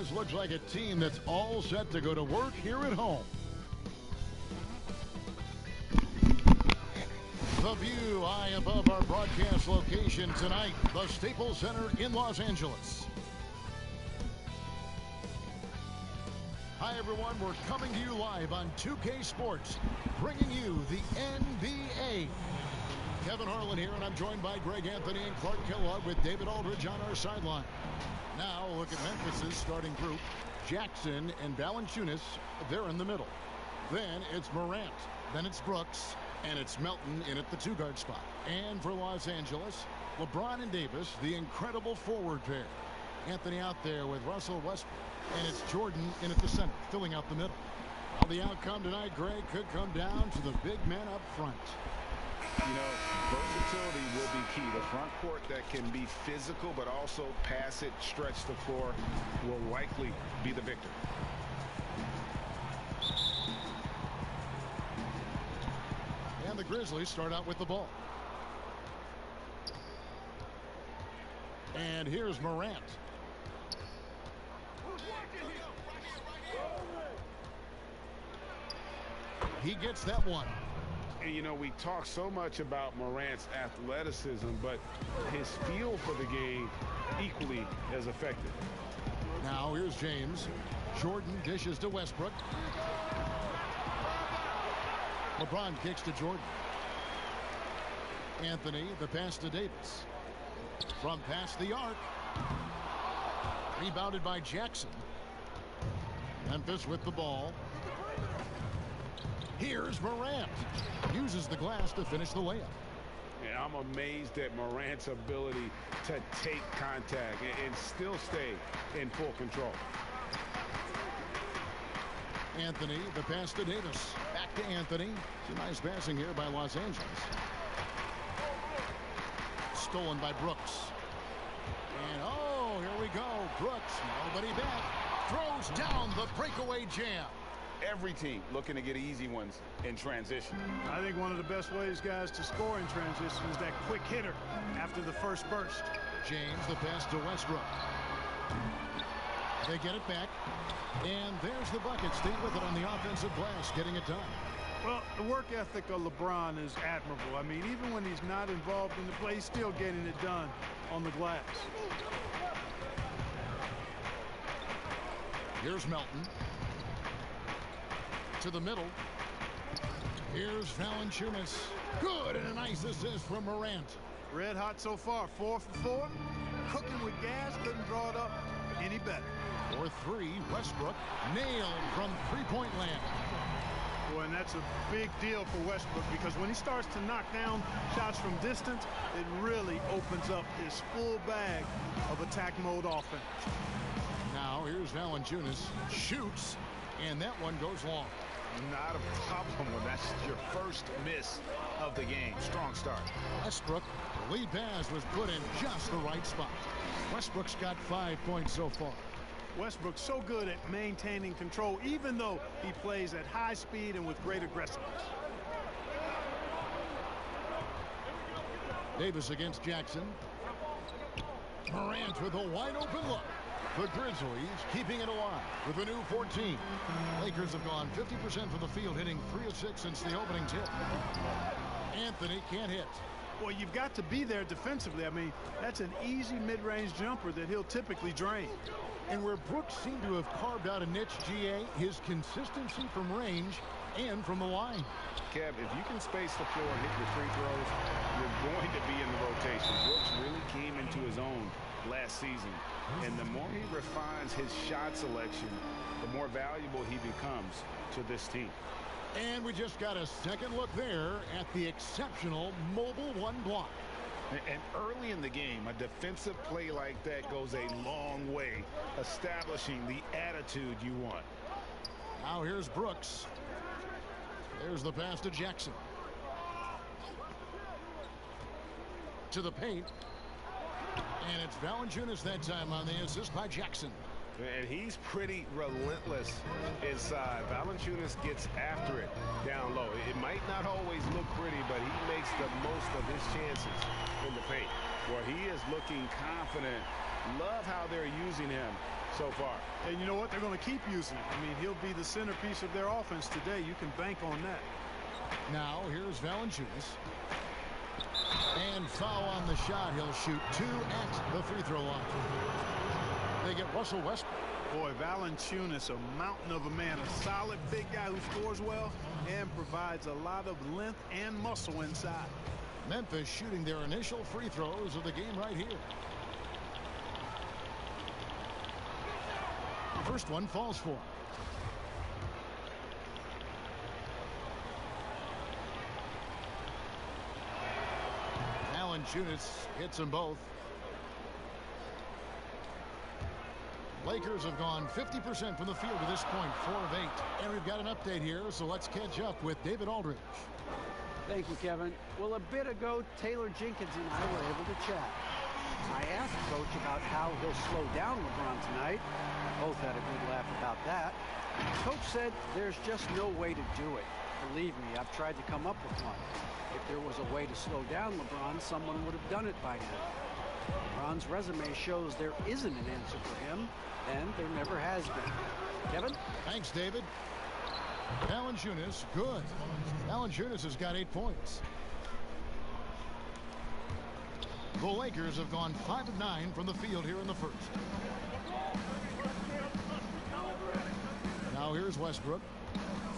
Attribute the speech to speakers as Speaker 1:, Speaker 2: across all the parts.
Speaker 1: This looks like a team that's all set to go to work here at home. The view high above our broadcast location tonight, the Staples Center in Los Angeles. Hi, everyone. We're coming to you live on 2K Sports, bringing you the NBA. Kevin Harlan here, and I'm joined by Greg Anthony and Clark Kellogg with David Aldridge on our sideline. Now, look at Memphis's starting group. Jackson and Valanciunas, they're in the middle. Then it's Morant. Then it's Brooks. And it's Melton in at the two-guard spot. And for Los Angeles, LeBron and Davis, the incredible forward pair. Anthony out there with Russell Westbrook. And it's Jordan in at the center, filling out the middle. Well, the outcome tonight, Greg, could come down to the big men up front.
Speaker 2: You know, versatility will be key. The front court that can be physical but also pass it, stretch the floor will likely be the victor.
Speaker 1: And the Grizzlies start out with the ball. And here's Morant. He gets that one.
Speaker 2: And, you know, we talk so much about Morant's athleticism, but his feel for the game equally as effective.
Speaker 1: Now here's James. Jordan dishes to Westbrook. LeBron kicks to Jordan. Anthony, the pass to Davis. From past the arc. Rebounded by Jackson. Memphis with the ball. Here's Morant. Uses the glass to finish the layup.
Speaker 2: And I'm amazed at Morant's ability to take contact and still stay in full control.
Speaker 1: Anthony, the pass to Davis. Back to Anthony. Some nice passing here by Los Angeles. Stolen by Brooks. And oh, here we go. Brooks, nobody back. Throws down the breakaway jam.
Speaker 2: Every team looking to get easy ones in transition.
Speaker 3: I think one of the best ways, guys, to score in transition is that quick hitter after the first burst.
Speaker 1: James, the pass to Westbrook. They get it back. And there's the bucket. Stay with it on the offensive glass, getting it done.
Speaker 3: Well, the work ethic of LeBron is admirable. I mean, even when he's not involved in the play, he's still getting it done on the glass.
Speaker 1: Here's Melton. To the middle. Here's Valanciunas. Good, and a nice assist from Morant.
Speaker 3: Red hot so far, 4 for 4. Cooking with gas, couldn't draw it up any better.
Speaker 1: For 3, Westbrook nailed from three-point land.
Speaker 3: Boy, and that's a big deal for Westbrook because when he starts to knock down shots from distance, it really opens up his full bag of attack mode offense.
Speaker 1: Now here's Valanciunas. Shoots, and that one goes long.
Speaker 2: Not a problem when that's your first miss of the game. Strong start.
Speaker 1: Westbrook, the lead pass was put in just the right spot. Westbrook's got 5 points so far.
Speaker 3: Westbrook's so good at maintaining control, even though he plays at high speed and with great aggressiveness.
Speaker 1: Davis against Jackson. Morant with a wide open look. The Grizzlies keeping it alive with a new 14. Lakers have gone 50% from the field, hitting 3 of 6 since the opening tip. Anthony can't hit.
Speaker 3: Well, you've got to be there defensively. I mean, that's an easy mid-range jumper that he'll typically drain.
Speaker 1: And where Brooks seemed to have carved out a niche, GA, his consistency from range and from the line.
Speaker 2: Kev, if you can space the floor and hit your free throws, you're going to be in the rotation. Brooks really came into his own last season. And the more he refines his shot selection, the more valuable he becomes to this team.
Speaker 1: And we just got a second look there at the exceptional mobile one block.
Speaker 2: And early in the game, a defensive play like that goes a long way, establishing the attitude you want.
Speaker 1: Now here's Brooks. There's the pass to Jackson. To the paint. And it's Valanciunas that time on the assist by Jackson.
Speaker 2: And he's pretty relentless inside. Valanciunas gets after it down low. It might not always look pretty, but he makes the most of his chances in the paint. Where he is looking confident. Love how they're using him so far.
Speaker 3: And you know what? They're going to keep using him. I mean, he'll be the centerpiece of their offense today. You can bank on that.
Speaker 1: Now, here's Valanciunas. And foul on the shot. He'll shoot 2 at the free throw line. They get Russell Westbrook.
Speaker 3: Boy, Valanciunas, a mountain of a man, a solid big guy who scores well and provides a lot of length and muscle inside.
Speaker 1: Memphis shooting their initial free throws of the game right here. The first one falls for him. Valanciunas hits them both. Lakers have gone 50% from the field to this point, 4 of 8. And we've got an update here, so let's catch up with David Aldridge.
Speaker 4: Thank you, Kevin. Well, a bit ago, Taylor Jenkins and I were able to chat. I asked Coach about how he'll slow down LeBron tonight. Both had a good laugh about that. Coach said there's just no way to do it. Believe me, I've tried to come up with one. If there was a way to slow down LeBron, someone would have done it by now. LeBron's resume shows there isn't an answer for him, and there never has been. Kevin?
Speaker 1: Thanks, David. Valanciunas, good. Valanciunas has got 8 points. The Lakers have gone 5 of 9 from the field here in the first. Now here's Westbrook.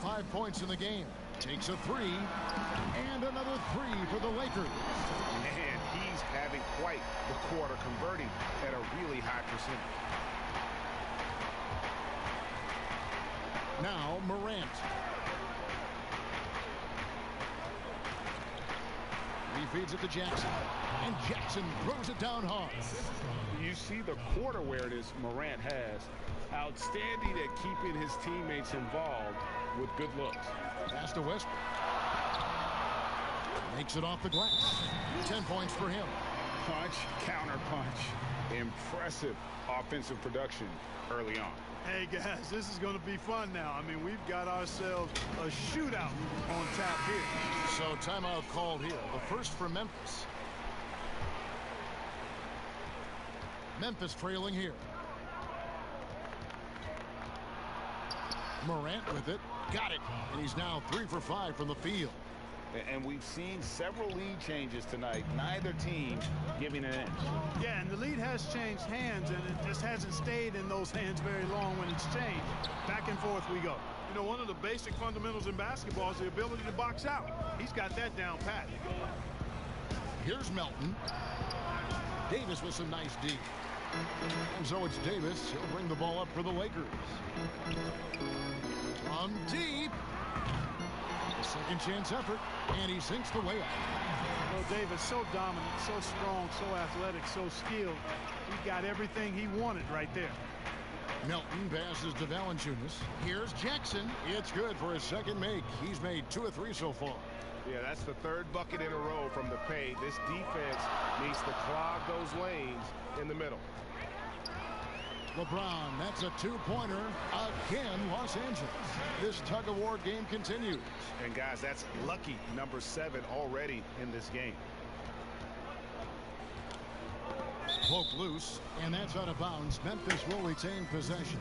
Speaker 1: 5 points in the game. Takes a 3. And another 3 for the Lakers.
Speaker 2: Man, he's having quite the quarter, converting at a really high percentage.
Speaker 1: Now Morant. He feeds it to Jackson. And Jackson throws it down hard.
Speaker 2: You see the court awareness Morant has. Outstanding at keeping his teammates involved with good looks.
Speaker 1: Pass to Westbrook. Makes it off the glass. 10 points for him.
Speaker 2: Punch, counter punch. Impressive offensive production early on.
Speaker 3: Hey, guys, this is going to be fun now. I mean, we've got ourselves a shootout on tap here.
Speaker 1: So timeout called here. The first for Memphis. Memphis trailing here. Morant with it. Got it. And he's now 3 for 5 from the field.
Speaker 2: And we've seen several lead changes tonight. Neither team giving an inch.
Speaker 3: Yeah, and the lead has changed hands, and it just hasn't stayed in those hands very long when it's changed. Back and forth we go. You know, one of the basic fundamentals in basketball is the ability to box out. He's got that down pat.
Speaker 1: Here's Melton. Davis with some nice D. And so it's Davis. He'll bring the ball up for the Lakers. From deep. Second chance effort, and he sinks the way out.
Speaker 3: Well, Davis, so dominant, so strong, so athletic, so skilled. He got everything he wanted right there.
Speaker 1: Melton passes to Valanciunas. Here's Jackson. It's good for his second make. He's made 2 of 3 so far.
Speaker 2: Yeah, that's the 3rd bucket in a row from the paint. This defense needs to clog those lanes in the middle.
Speaker 1: LeBron, that's a 2-pointer. Again, Los Angeles. This tug-of-war game continues.
Speaker 2: And, guys, that's lucky number 7 already in this game.
Speaker 1: Poke loose, and that's out of bounds. Memphis will retain possession.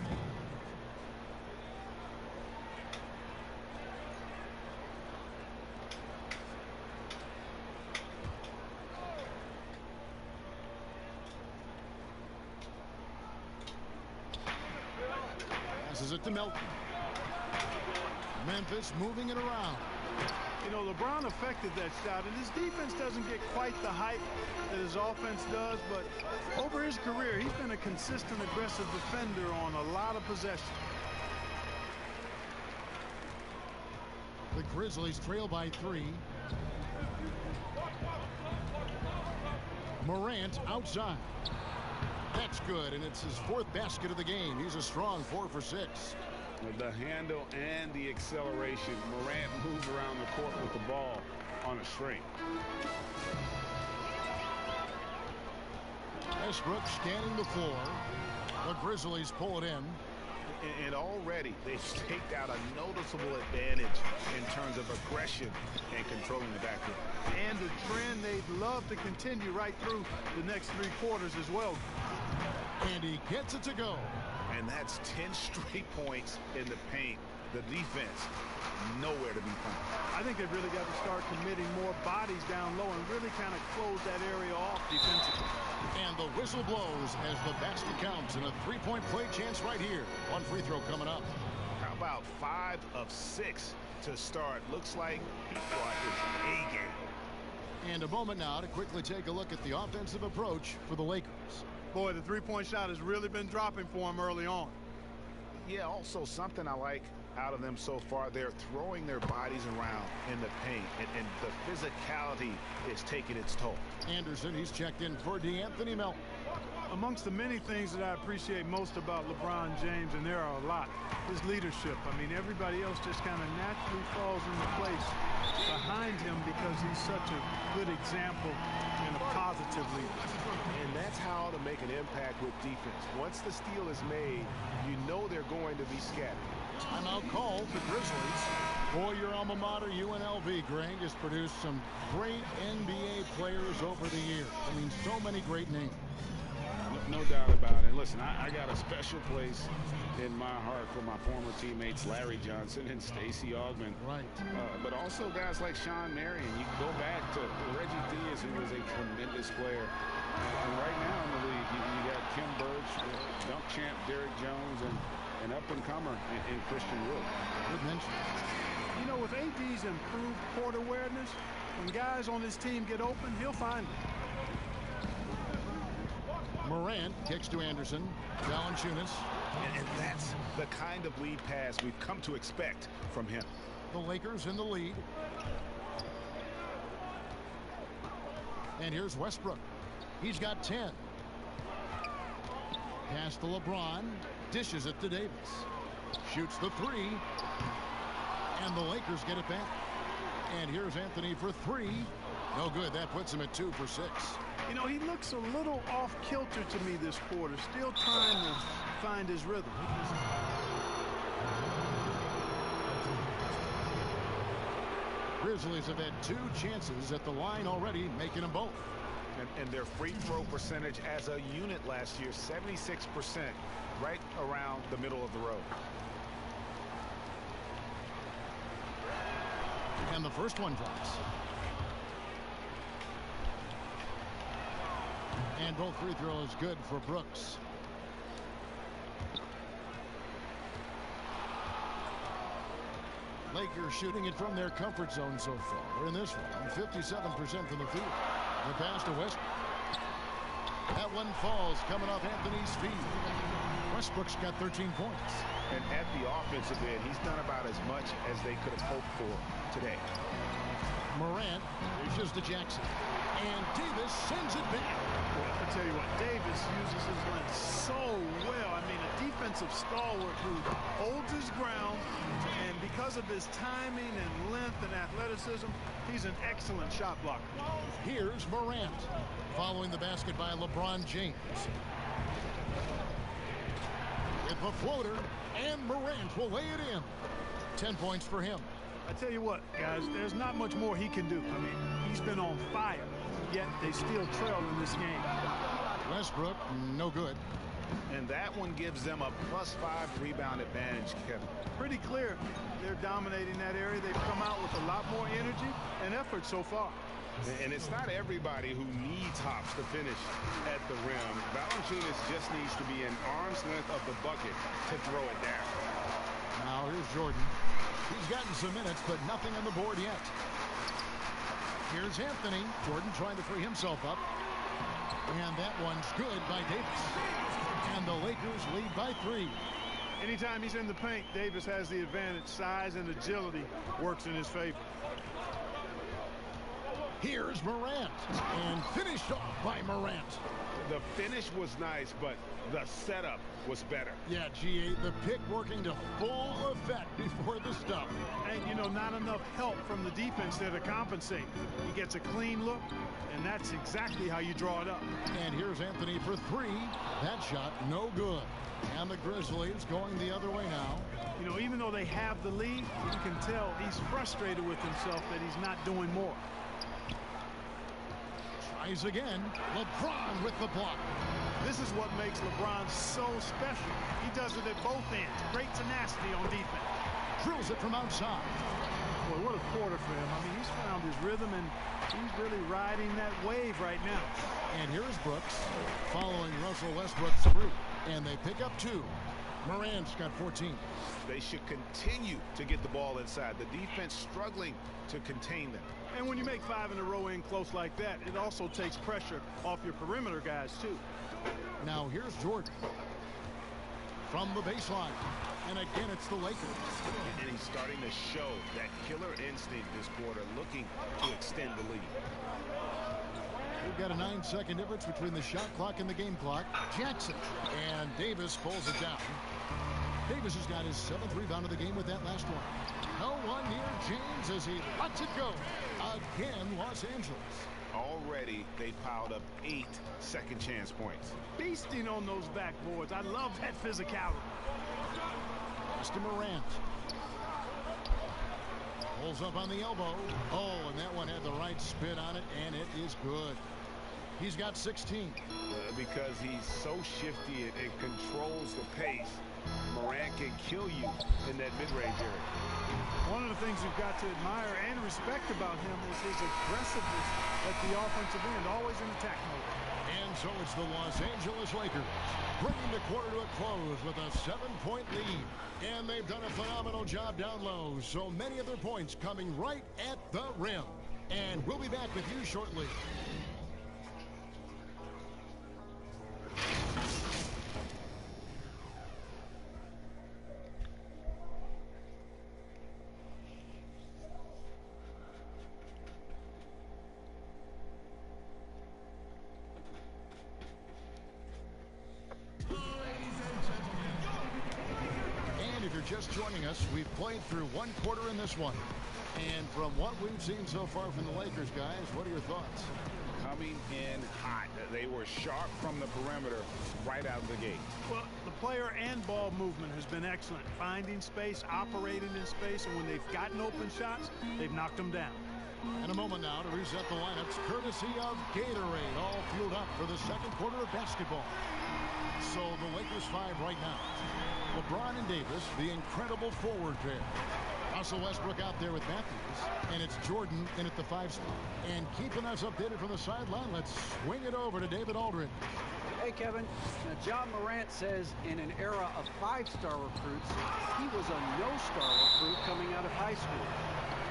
Speaker 1: Passes it to Melton. Memphis moving it around.
Speaker 3: You know, LeBron affected that shot, and his defense doesn't get quite the hype that his offense does, but over his career, he's been a consistent, aggressive defender on a lot of possessions.
Speaker 1: The Grizzlies trail by 3. Morant outside. That's good, and it's his 4th basket of the game. He's a strong 4 for 6.
Speaker 2: The handle and the acceleration. Morant moves around the court with the ball on a string.
Speaker 1: Westbrook scanning the floor. The Grizzlies pull it in.
Speaker 2: And already they've staked out a noticeable advantage in terms of aggression and controlling the backcourt.
Speaker 3: And a trend they'd love to continue right through the next 3 quarters as well.
Speaker 1: And he gets it to go.
Speaker 2: And that's 10 straight points in the paint. The defense, nowhere to be found.
Speaker 3: I think they've really got to start committing more bodies down low and really kind of close that area off defensively.
Speaker 1: And the whistle blows as the basket counts, and a three-point play chance right here. One free throw coming up.
Speaker 2: How about 5 of 6 to start? Looks like he brought his A game.
Speaker 1: And a moment now to quickly take a look at the offensive approach for the Lakers.
Speaker 3: Boy, the three-point shot has really been dropping for him early on.
Speaker 2: Yeah, also something I like out of them so far, they're throwing their bodies around in the paint, and the physicality is taking its toll.
Speaker 1: Anderson, he's checked in for D'Anthony Melton.
Speaker 3: Amongst the many things that I appreciate most about LeBron James, and there are a lot, his leadership. I mean, everybody else just kind of naturally falls into place behind him because he's such a good example and a positive leader.
Speaker 2: And that's how to make an impact with defense. Once the steal is made, you know they're going to be scattered.
Speaker 1: Timeout call to Grizzlies. Boy, your alma mater, UNLV, Greg, has produced some great NBA players over the years. I mean, so many great names.
Speaker 2: No doubt about it. Listen, I got a special place in my heart for my former teammates Larry Johnson and Stacey Augmon.
Speaker 1: Right.
Speaker 2: But also guys like Sean Marion. You can go back to Reggie Diaz, who was a tremendous player. And right now in the league, you got Kim Birch, dunk champ Derrick Jones, and an up-and-comer in Christian Wood.
Speaker 1: Good mention.
Speaker 3: You know, with AD's improved court awareness, when guys on his team get open, he'll find them.
Speaker 1: Morant kicks to Anderson. Valanciunas.
Speaker 2: And that's the kind of lead pass we've come to expect from him.
Speaker 1: The Lakers in the lead. And here's Westbrook. He's got 10. Pass to LeBron. Dishes it to Davis. Shoots the three. And the Lakers get it back. And here's Anthony for three. No good. That puts him at 2 for 6.
Speaker 3: You know, he looks a little off kilter to me this quarter. Still trying to find his rhythm.
Speaker 1: Grizzlies have had 2 chances at the line already, making them both.
Speaker 2: And their free throw percentage as a unit last year, 76%, right around the middle of the road.
Speaker 1: And the first one drops. And both free throws good for Brooks. Lakers shooting it from their comfort zone so far in this one. 57% from the field. The pass to Westbrook. That one falls coming off Anthony's feet. Westbrook's got 13 points.
Speaker 2: And at the offensive end, he's done about as much as they could have hoped for today.
Speaker 1: Morant reaches to Jackson. And Davis sends it back.
Speaker 3: I tell you what, Davis uses his length so well. I mean, a defensive stalwart who holds his ground, and because of his timing and length and athleticism, he's an excellent shot blocker.
Speaker 1: Here's Morant following the basket by LeBron James. With the floater, and Morant will lay it in. 10 points for him.
Speaker 3: I tell you what, guys, there's not much more he can do. I mean, he's been on fire, yet they still trail in this game.
Speaker 1: Westbrook, no good.
Speaker 2: And that one gives them a +5 rebound advantage, Kevin.
Speaker 3: Pretty clear they're dominating that area. They've come out with a lot more energy and effort so far.
Speaker 2: And it's not everybody who needs hops to finish at the rim. Valanciunas just needs to be an arm's length of the bucket to throw it down.
Speaker 1: Now here's Jordan. He's gotten some minutes, but nothing on the board yet. Here's Anthony. Jordan trying to free himself up. And that one's good by Davis. And the Lakers lead by 3.
Speaker 3: Anytime he's in the paint, Davis has the advantage. Size and agility works in his favor.
Speaker 1: Here's Morant. And finished off by Morant.
Speaker 2: The finish was nice, but the setup was better.
Speaker 1: Yeah, GA, the pick working to full effect before the stop.
Speaker 3: And, you know, not enough help from the defense there to compensate. He gets a clean look, and that's exactly how you draw it up.
Speaker 1: And here's Anthony for 3. That shot, no good. And the Grizzlies going the other way now.
Speaker 3: You know, even though they have the lead, you can tell he's frustrated with himself that he's not doing more.
Speaker 1: Tries again. LeBron with the block.
Speaker 3: This This is what makes LeBron so special. He does it at both ends. Great tenacity on defense.
Speaker 1: Drills it from outside.
Speaker 3: Boy, what a quarter for him. I mean, he's found his rhythm, and he's really riding that wave right now.
Speaker 1: And here's Brooks following Russell Westbrook through. And they pick up 2. Morant's got 14.
Speaker 2: They should continue to get the ball inside. The defense struggling to contain them.
Speaker 3: And when you make 5 in a row in close like that, it also takes pressure off your perimeter guys, too.
Speaker 1: Now here's Jordan from the baseline. And again, it's the Lakers.
Speaker 2: And he's starting to show that killer instinct this quarter, looking to extend the lead.
Speaker 1: We've got a 9-second difference between the shot clock and the game clock. Jackson. And Davis pulls it down. Davis has got his 7th rebound of the game with that last one. No one near James as he lets it go. Again, Los Angeles.
Speaker 2: Already, they piled up 8 second chance points.
Speaker 3: Feasting on those backboards. I love that physicality.
Speaker 1: Mr. Morant. Pulls up on the elbow. Oh, and that one had the right spin on it, and it is good. He's got 16.
Speaker 2: Because he's so shifty and controls the pace, Morant can kill you in that mid-range area.
Speaker 3: One of the things you've got to admire and respect about him is his aggressiveness at the offensive end, always in attack mode.
Speaker 1: And so it's the Los Angeles Lakers bringing the quarter to a close with a 7-point lead. And they've done a phenomenal job down low. So many of their points coming right at the rim. And we'll be back with you shortly. Just joining us, we've played through 1 quarter in this one. And from what we've seen so far from the Lakers, guys, what are your thoughts?
Speaker 2: Coming in hot. They were sharp from the perimeter right out of the gate.
Speaker 3: Well, the player and ball movement has been excellent. Finding space, operating in space, and when they've gotten open shots, they've knocked them down.
Speaker 1: In a moment now to reset the lineups, courtesy of Gatorade, all fueled up for the 2nd quarter of basketball. So the Lakers 5 right now. LeBron and Davis, the incredible forward pair. Russell Westbrook out there with Matthews, and it's Jordan in at the 5 spot. And keeping us updated from the sideline, let's swing it over to David Aldridge.
Speaker 4: Hey, Kevin. Now, John Morant says in an era of 5-star recruits, he was a no-star recruit coming out of high school.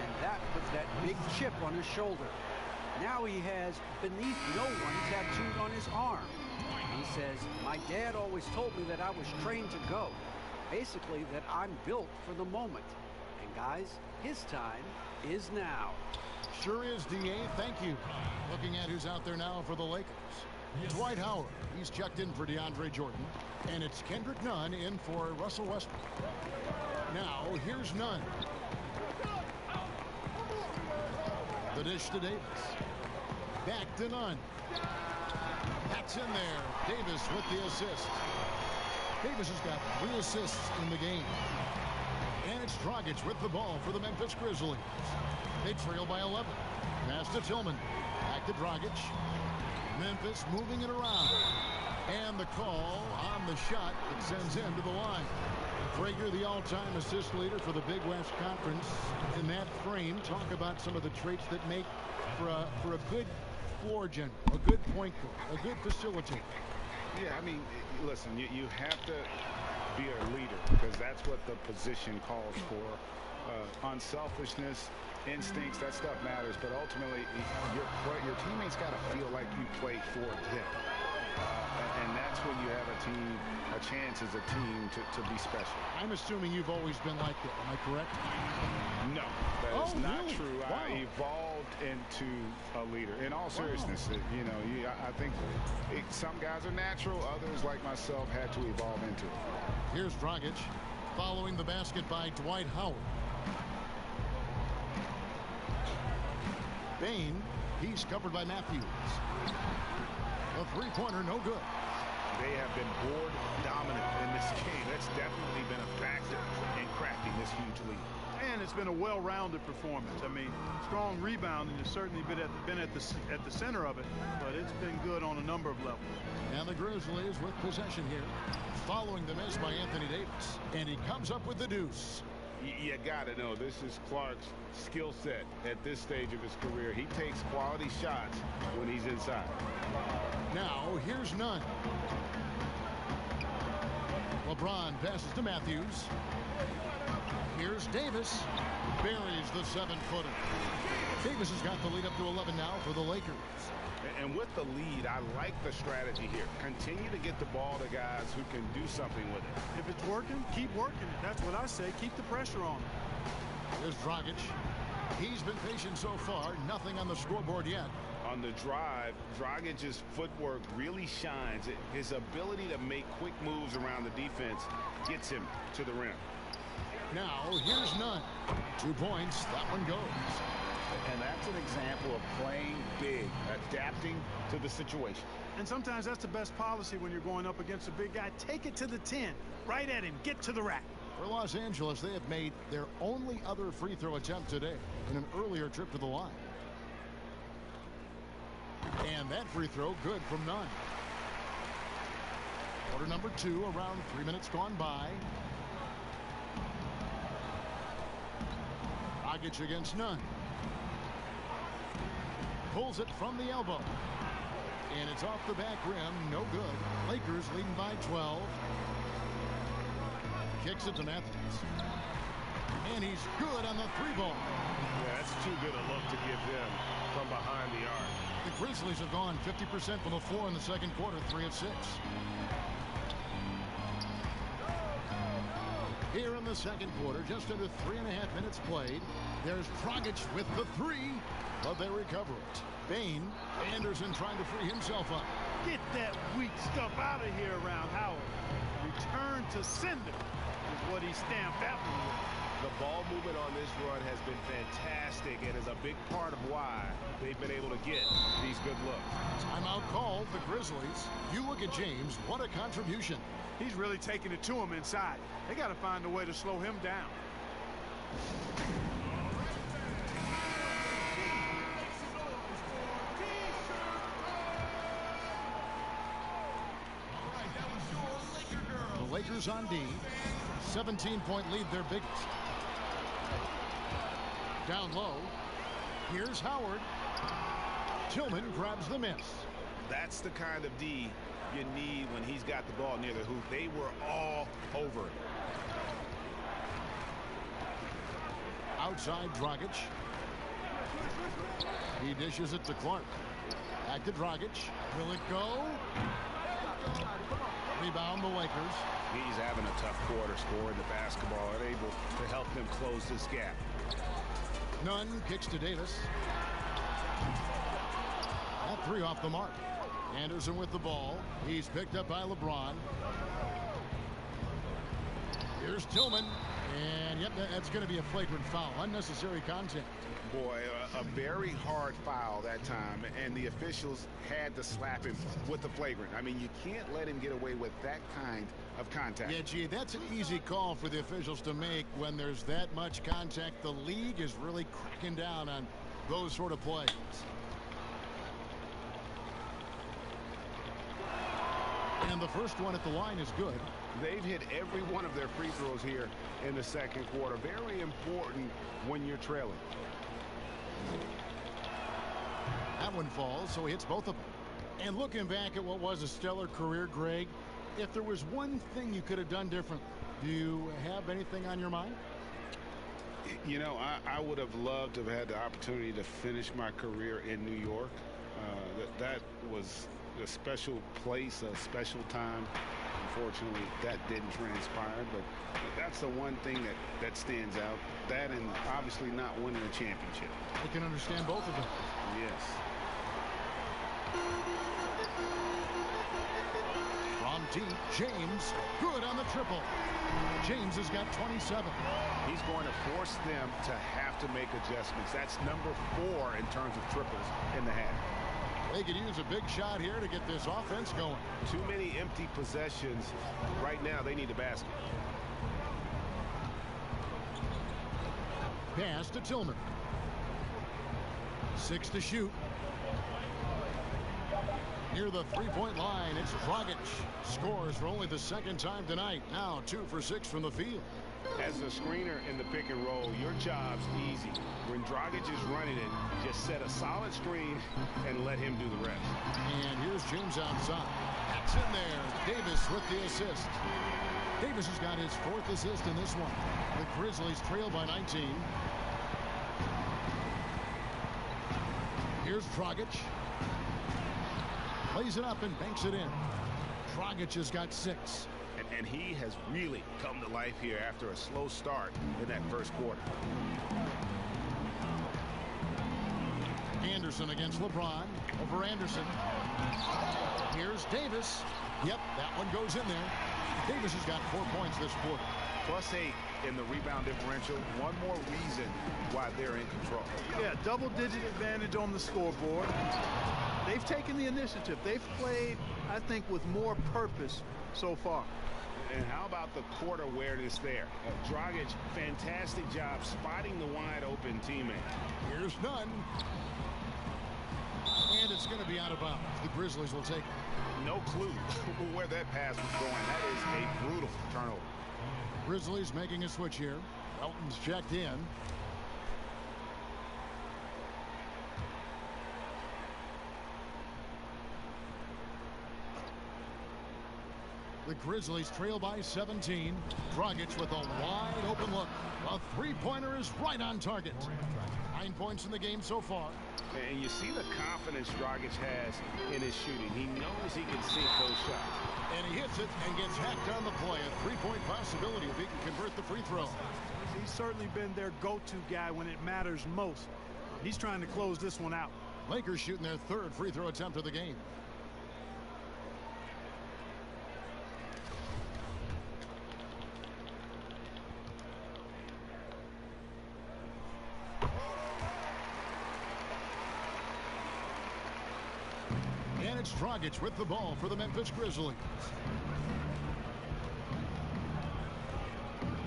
Speaker 4: And that puts that big chip on his shoulder. Now he has beneath no one tattooed on his arm. He says, my dad always told me that I was trained to go. Basically, that I'm built for the moment. And guys, his time is now.
Speaker 1: Sure is, D.A. Thank you. Looking at who's out there now for the Lakers. Dwight Howard. He's checked in for DeAndre Jordan. And it's Kendrick Nunn in for Russell Westbrook. Now, here's Nunn. The dish to Davis. Back to Nunn. That's in there. Davis with the assist. Davis has got 3 assists in the game. And it's Dragic with the ball for the Memphis Grizzlies. They trail by 11. Pass to Tillman. Back to Dragic. Memphis moving it around. And the call on the shot that sends him to the line. Frager, the all-time assist leader for the Big West Conference. In that frame, talk about some of the traits that make for a good floor general, a good point guard, a good facilitator.
Speaker 2: Yeah, I mean, listen, you have to be a leader because that's what the position calls for. Unselfishness, instincts, that stuff matters, but ultimately your teammates got to feel like you play for them. And that's when you have a chance as a team to be special.
Speaker 1: I'm assuming you've always been like that. Am I correct?
Speaker 2: No, that is not
Speaker 1: really?
Speaker 2: true.
Speaker 1: Wow.
Speaker 2: I evolved into a leader. In all seriousness, I think some guys are natural. Others, like myself, had to evolve into it.
Speaker 1: Here's Dragic following the basket by Dwight Howard. Bain, he's covered by Matthews. A three-pointer, no good.
Speaker 2: They have been board dominant in this game. That's definitely been a factor in cracking this huge lead.
Speaker 3: And it's been a well-rounded performance. I mean, strong rebounding has certainly been at the center of it, but it's been good on a number of levels.
Speaker 1: And the Grizzlies with possession here, following the miss by Anthony Davis. And he comes up with the deuce.
Speaker 2: You got to know, this is Clark's skill set at this stage of his career. He takes quality shots when he's inside.
Speaker 1: Now, here's Nunn. LeBron passes to Matthews. Here's Davis. Buries the 7-footer. Davis has got the lead up to 11 now for the Lakers.
Speaker 2: And with the lead, I like the strategy here. Continue to get the ball to guys who can do something with it.
Speaker 3: If it's working, keep working it. That's what I say. Keep the pressure on him.
Speaker 1: There's Dragic. He's been patient so far. Nothing on the scoreboard yet.
Speaker 2: On the drive, Dragic's footwork really shines. His ability to make quick moves around the defense gets him to the rim.
Speaker 1: Now, here's Nunn. 2 points. That one goes.
Speaker 2: And that's an example of playing big, adapting to the situation.
Speaker 3: And sometimes that's the best policy when you're going up against a big guy. Take it to the 10. Right at him. Get to the rack.
Speaker 1: For Los Angeles, they have made their only other free throw attempt today in an earlier trip to the line. And that free throw good from Nunn. Quarter number 2, around 3 minutes gone by. Dragic against Nunn. Pulls it from the elbow. And it's off the back rim. No good. Lakers leading by 12. Kicks it to Matthews. And he's good on the 3-ball.
Speaker 2: Yeah, that's too good a look to give them from behind the arc.
Speaker 1: The Grizzlies have gone 50% from the floor in the second quarter, 3 of 6. Here in the second quarter, just under 3.5 minutes played. There's Dragic with the 3, but they recover it. Bain, Anderson trying to free himself up.
Speaker 3: Get that weak stuff out of here around Howard. Return to sender is what he stamped that one with.
Speaker 2: The ball movement on this run has been fantastic and is a big part of why they've been able to get these good looks.
Speaker 1: Timeout called the Grizzlies. You look at James, what a contribution.
Speaker 3: He's really taking it to him inside. They got to find a way to slow him down.
Speaker 1: The Lakers on D. 17-point lead, their biggest. Down low. Here's Howard. Tillman grabs the miss.
Speaker 2: That's the kind of D you need when he's got the ball near the hoop. They were all over it.
Speaker 1: Outside Dragic. He dishes it to Clark. Back to Dragic. Will it go? Rebound the Lakers.
Speaker 2: He's having a tough quarter scoring the basketball and able to help them close this gap.
Speaker 1: Nunn kicks to Davis. That 3 off the mark. Anderson with the ball. He's picked up by LeBron. Here's Tillman. And yep, that's going to be a flagrant foul. Unnecessary contact.
Speaker 2: Boy, a very hard foul that time, and the officials had to slap him with the flagrant. I mean, you can't let him get away with that kind of contact.
Speaker 1: Yeah, gee, that's an easy call for the officials to make when there's that much contact. The league is really cracking down on those sort of plays. And the first one at the line is good.
Speaker 2: They've hit every one of their free throws here in the second quarter. Very important when you're trailing.
Speaker 1: That one falls, so he hits both of them. And looking back at what was a stellar career, Greg, if there was one thing you could have done different, do you have anything on your mind?
Speaker 2: You know, I would have loved to have had the opportunity to finish my career in New York. That was a special place, a special time. Unfortunately, that didn't transpire, but that's the one thing that stands out. That and obviously not winning a championship.
Speaker 1: I can understand both of them.
Speaker 2: Yes.
Speaker 1: From deep, James, good on the triple. James has got 27.
Speaker 2: He's going to force them to have to make adjustments. That's number 4 in terms of triples in the half.
Speaker 1: They could use a big shot here to get this offense going.
Speaker 2: Too many empty possessions. Right now, they need a basket.
Speaker 1: Pass to Tillman. 6 to shoot. Near the three-point line, it's Dragic. Scores for only the second time tonight. Now 2 for 6 from the field.
Speaker 2: As a screener in the pick and roll, your job's easy. When Dragic is running it, just set a solid screen and let him do the rest.
Speaker 1: And here's James outside. That's in there. Davis with the assist. Davis has got his 4th assist in this one. The Grizzlies trail by 19. Here's Dragic. Plays it up and banks it in. Dragic has got 6.
Speaker 2: And he has really come to life here after a slow start in that first quarter.
Speaker 1: Anderson against LeBron. Over Anderson. Here's Davis. Yep, that one goes in there. Davis has got 4 points this quarter.
Speaker 2: +8 in the rebound differential. One more reason why they're in control.
Speaker 3: Yeah, double-digit advantage on the scoreboard. They've taken the initiative. They've played, I think, with more purpose so far.
Speaker 2: And how about the court awareness there? Dragic, fantastic job spotting the wide-open teammate.
Speaker 1: Here's none. And it's going to be out of bounds. The Grizzlies will take it.
Speaker 2: No clue where that pass was going. That is a brutal turnover.
Speaker 1: Grizzlies making a switch here. Elton's checked in. The Grizzlies trail by 17. Dragic with a wide open look. A three-pointer is right on target. 9 points in the game so far.
Speaker 2: And you see the confidence Dragic has in his shooting. He knows he can sink those shots.
Speaker 1: And he hits it and gets hacked on the play. A three-point possibility if he can convert the free throw.
Speaker 3: He's certainly been their go-to guy when it matters most. He's trying to close this one out.
Speaker 1: Lakers shooting their 3rd free throw attempt of the game. And it's Dragic with the ball for the Memphis Grizzlies.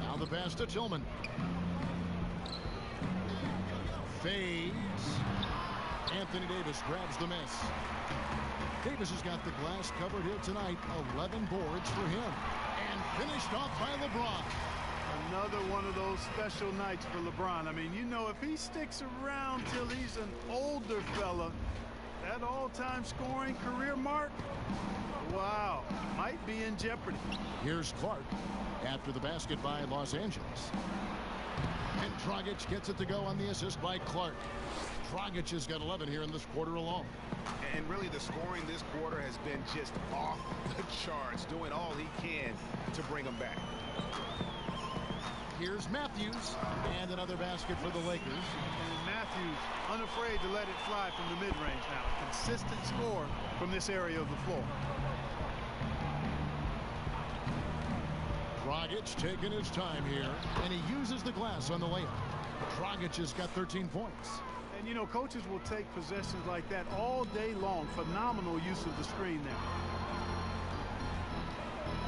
Speaker 1: Now the pass to Tillman. Fades. Anthony Davis grabs the miss. Davis has got the glass covered here tonight. 11 boards for him. And finished off by LeBron.
Speaker 3: Another one of those special nights for LeBron. I mean, you know, if he sticks around till he's an older fella, that all-time scoring career mark, wow, might be in jeopardy.
Speaker 1: Here's Clark after the basket by Los Angeles. And Dragic gets it to go on the assist by Clark. Dragic has got 11 here in this quarter alone.
Speaker 2: And really the scoring this quarter has been just off the charts, doing all he can to bring them back.
Speaker 1: Here's Matthews, and another basket for the Lakers.
Speaker 3: And Matthews unafraid to let it fly from the mid-range now. Consistent score from this area of the floor.
Speaker 1: Dragic taking his time here, and he uses the glass on the layup. Dragic has got 13 points.
Speaker 3: And, you know, coaches will take possessions like that all day long. Phenomenal use of the screen there.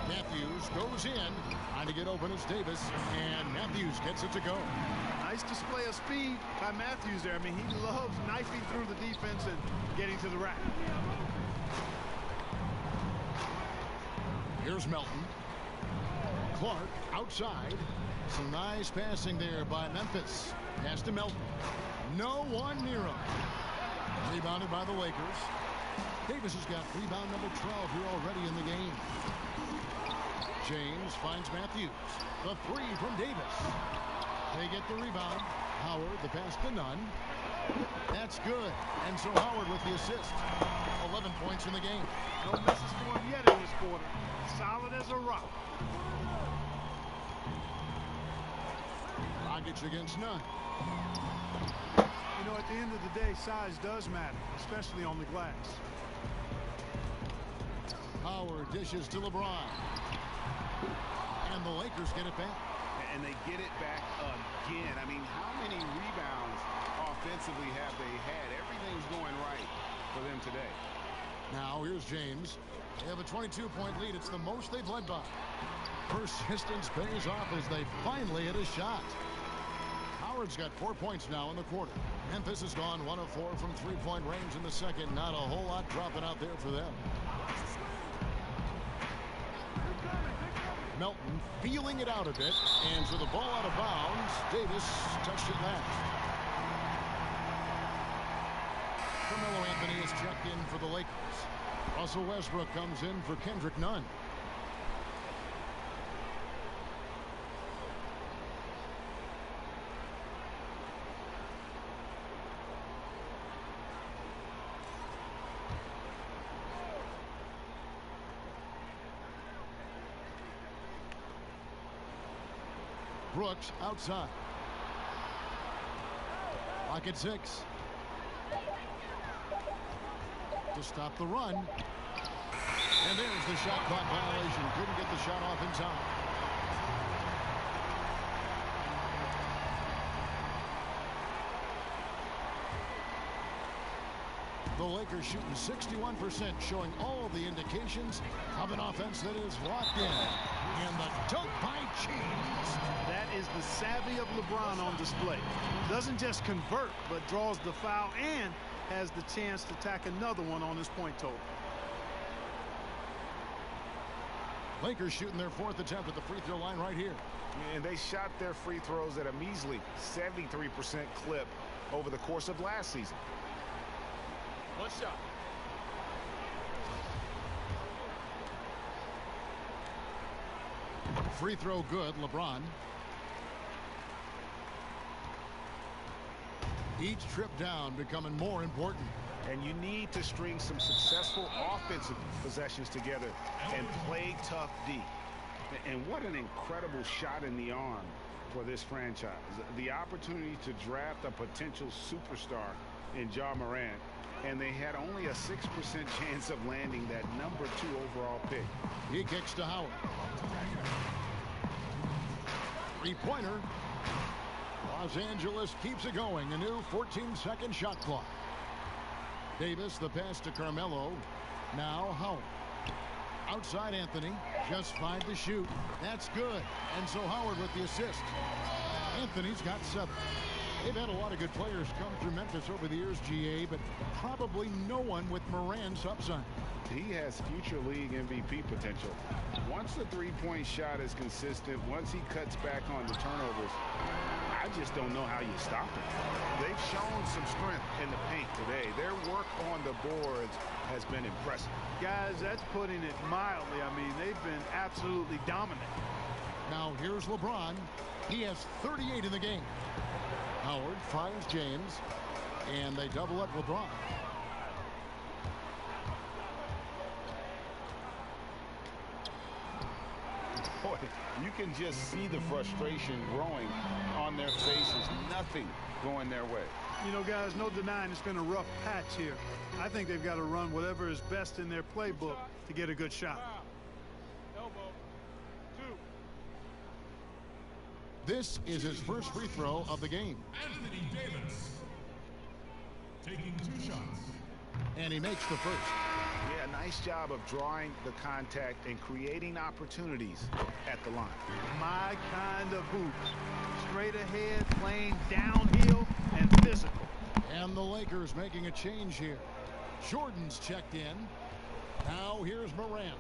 Speaker 1: Matthews goes in. Trying to get open is Davis, and Matthews gets it to go.
Speaker 3: Nice display of speed by Matthews there. I mean, he loves knifing through the defense and getting to the rack.
Speaker 1: Here's Melton. Clark outside. Some nice passing there by Memphis. Pass to Melton. No one near him. Rebounded by the Lakers. Davis has got rebound number 12 here already in the game. James finds Matthews. The three from Davis. They get the rebound. Howard, the pass to Nunn. That's good. And so Howard with the assist. 11 points in the game.
Speaker 3: No misses for him yet in this quarter. Solid as a rock.
Speaker 1: Dragic against Nunn.
Speaker 3: You know, at the end of the day, size does matter, especially on the glass.
Speaker 1: Howard dishes to LeBron. And the Lakers get it back.
Speaker 2: And they get it back again. I mean, how many rebounds offensively have they had? Everything's going right for them today.
Speaker 1: Now here's James. They have a 22-point lead. It's the most they've led by. Persistence pays off as they finally hit a shot. Howard's got 4 points now in the quarter. Memphis has gone 1 of 4 from three-point range in the second. Not a whole lot dropping out there for them. Melton feeling it out a bit, and so the ball out of bounds. Davis touched it last. Carmelo Anthony is checked in for the Lakers. Russell Westbrook comes in for Kendrick Nunn. Brooks outside. Lock at 6. To stop the run. And there's the shot clock violation. Couldn't get the shot off in time. The Lakers shooting 61%, showing all the indications of an offense that is locked in. And the dunk by James.
Speaker 3: That is the savvy of LeBron on display. Doesn't just convert, but draws the foul and has the chance to tack another one on his point total.
Speaker 1: Lakers shooting their 4th attempt at the free throw line right here.
Speaker 2: And they shot their free throws at a measly 73% clip over the course of last season.
Speaker 3: One shot.
Speaker 1: Free throw good, LeBron. Each trip down becoming more important.
Speaker 2: And you need to string some successful offensive possessions together and play tough D. And what an incredible shot in the arm for this franchise. The opportunity to draft a potential superstar in Ja Morant, and they had only a 6% chance of landing that number 2 overall pick.
Speaker 1: He kicks to Howard. Three-pointer. Los Angeles keeps it going. A new 14-second shot clock. Davis, the pass to Carmelo. Now Howard. Outside Anthony. Just 5 to shoot. That's good. And so Howard with the assist. Anthony's got 7. They've had a lot of good players come through Memphis over the years, GA, but probably no one with Morant's upside.
Speaker 2: He has future league MVP potential. Once the three-point shot is consistent, once he cuts back on the turnovers, I just don't know how you stop him. They've shown some strength in the paint today. Their work on the boards has been impressive.
Speaker 3: Guys, that's putting it mildly. I mean, they've been absolutely dominant.
Speaker 1: Now here's LeBron. He has 38 in the game. Howard finds James, and they double up LeBron.
Speaker 2: Boy, you can just see the frustration growing on their faces. Nothing going their way.
Speaker 3: You know, guys, no denying it's been a rough patch here. I think they've got to run whatever is best in their playbook to get a good shot.
Speaker 5: Elbow. 2.
Speaker 1: This is his first free throw of the game.
Speaker 5: Anthony Davis taking 2 shots.
Speaker 1: And he makes the first.
Speaker 2: Yeah, nice job of drawing the contact and creating opportunities at the line.
Speaker 3: My kind of hoops. Straight ahead, playing downhill, and physical.
Speaker 1: And the Lakers making a change here. Jordan's checked in. Now here's Morant.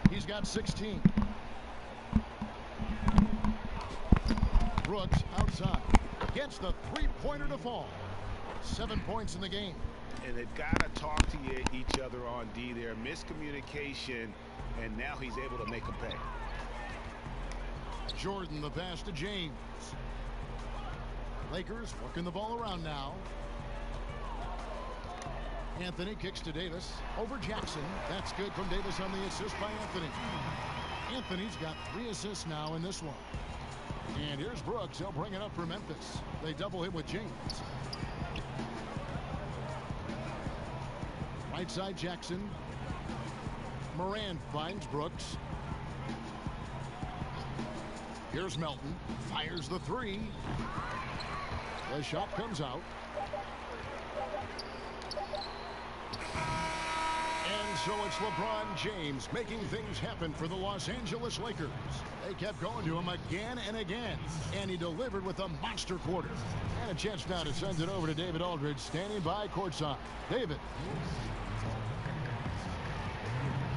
Speaker 1: He's got 16. Brooks outside. Gets the three-pointer to fall. 7 points in the game.
Speaker 2: And they've got to talk to each other on D there. Miscommunication, and now he's able to make a pay.
Speaker 1: Jordan, the pass to James. Lakers working the ball around now. Anthony kicks to Davis. Over Jackson. That's good from Davis on the assist by Anthony. Anthony's got 3 assists now in this one. And here's Brooks. He'll bring it up for Memphis. They double him with James. Right side Jackson. Morant finds Brooks. Here's Melton. Fires the 3. The shot comes out. And So it's LeBron James making things happen for the Los Angeles Lakers. They kept going to him again and again, and he delivered with a monster quarter. And a chance now to send it over to David Aldridge, standing by courtside. David.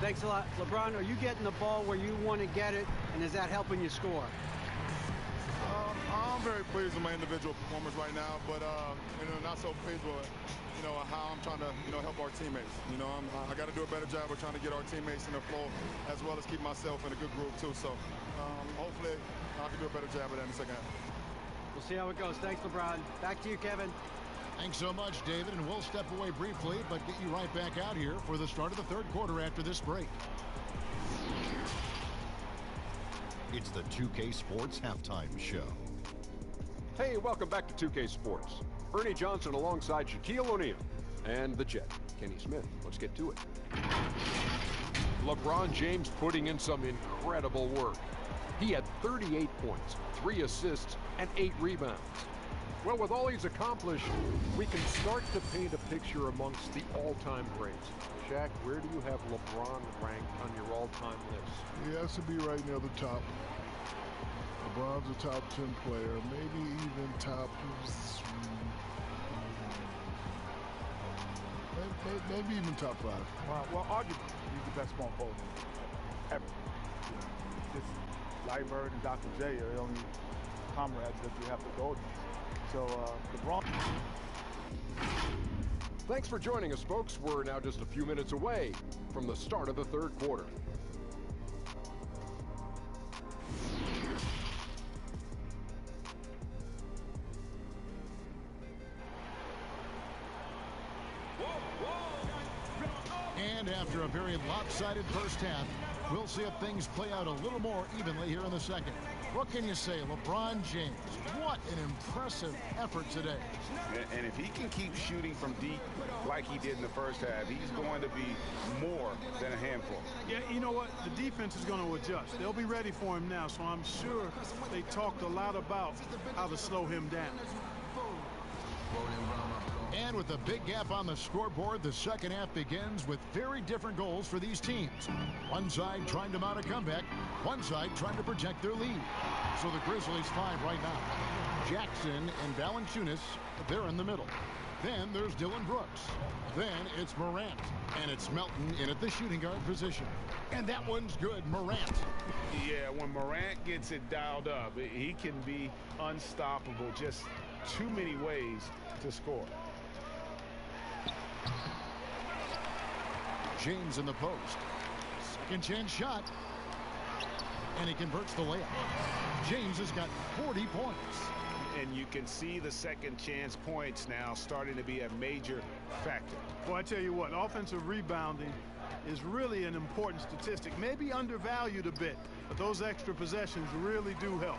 Speaker 4: Thanks a lot. LeBron, are you getting the ball where you want to get it, and is that helping you score?
Speaker 6: I'm very pleased with my individual performance right now, but not so pleased with how I'm trying to help our teammates. I got to do a better job of trying to get our teammates in the flow, as well as keep myself in a good groove too. So hopefully I can do a better job of that in the second half.
Speaker 4: We'll see how it goes. Thanks, LeBron. Back to you, Kevin.
Speaker 1: Thanks so much, David, and we'll step away briefly, but get you right back out here for the start of the third quarter after this break.
Speaker 7: It's the 2K Sports Halftime Show.
Speaker 8: Hey, welcome back to 2K Sports. Ernie Johnson alongside Shaquille O'Neal and the Jet, Kenny Smith. Let's get to it. LeBron James putting in some incredible work. He had 38 points, 3 assists, and 8 rebounds. Well, with all he's accomplished, we can start to paint a picture amongst the all-time greats. Shaq, where do you have LeBron ranked on your all-time list?
Speaker 9: He has to be right near the top. LeBron's a top 10 player, maybe even top, maybe even top 5.
Speaker 10: Well, arguably, he's the best small forward ever. Just Larry Bird and Dr. J are the only comrades that you have to go against. So LeBron.
Speaker 8: Thanks for joining us, folks. We're now just a few minutes away from the start of the third quarter.
Speaker 1: And after a very lopsided first half, we'll see if things play out a little more evenly here in the second. What can you say, LeBron James? What an impressive effort today.
Speaker 2: And if he can keep shooting from deep like he did in the first half, he's going to be more than a handful.
Speaker 3: Yeah, you know what? The defense is going to adjust. They'll be ready for him now, so I'm sure they talked a lot about how to slow him down.
Speaker 1: And with a big gap on the scoreboard, the second half begins with very different goals for these teams. One side trying to mount a comeback, one side trying to protect their lead. So the Grizzlies 5 right now. Jackson and Valanciunas, they're in the middle. Then there's Dylan Brooks. Then it's Morant. And it's Melton in at the shooting guard position. And that one's good, Morant.
Speaker 2: Yeah, when Morant gets it dialed up, he can be unstoppable. Just too many ways to score.
Speaker 1: James in the post. Second chance shot. And he converts the layup. James has got 40 points.
Speaker 2: And you can see the second chance points now starting to be a major factor.
Speaker 3: Well, I tell you what, offensive rebounding is really an important statistic. Maybe undervalued a bit, but those extra possessions really do help.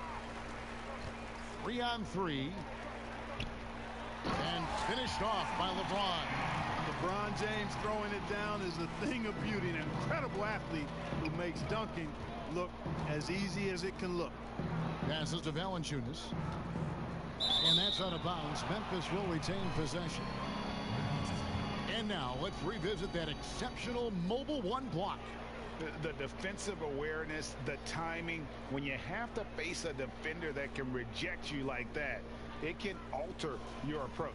Speaker 1: 3 on 3. And finished off by LeBron.
Speaker 3: LeBron James throwing it down is a thing of beauty. An incredible athlete who makes dunking look as easy as it can look.
Speaker 1: Passes to Valanciunas. And that's out of bounds. Memphis will retain possession. And now let's revisit that exceptional mobile one block.
Speaker 2: The defensive awareness, the timing. When you have to face a defender that can reject you like that, it can alter your approach.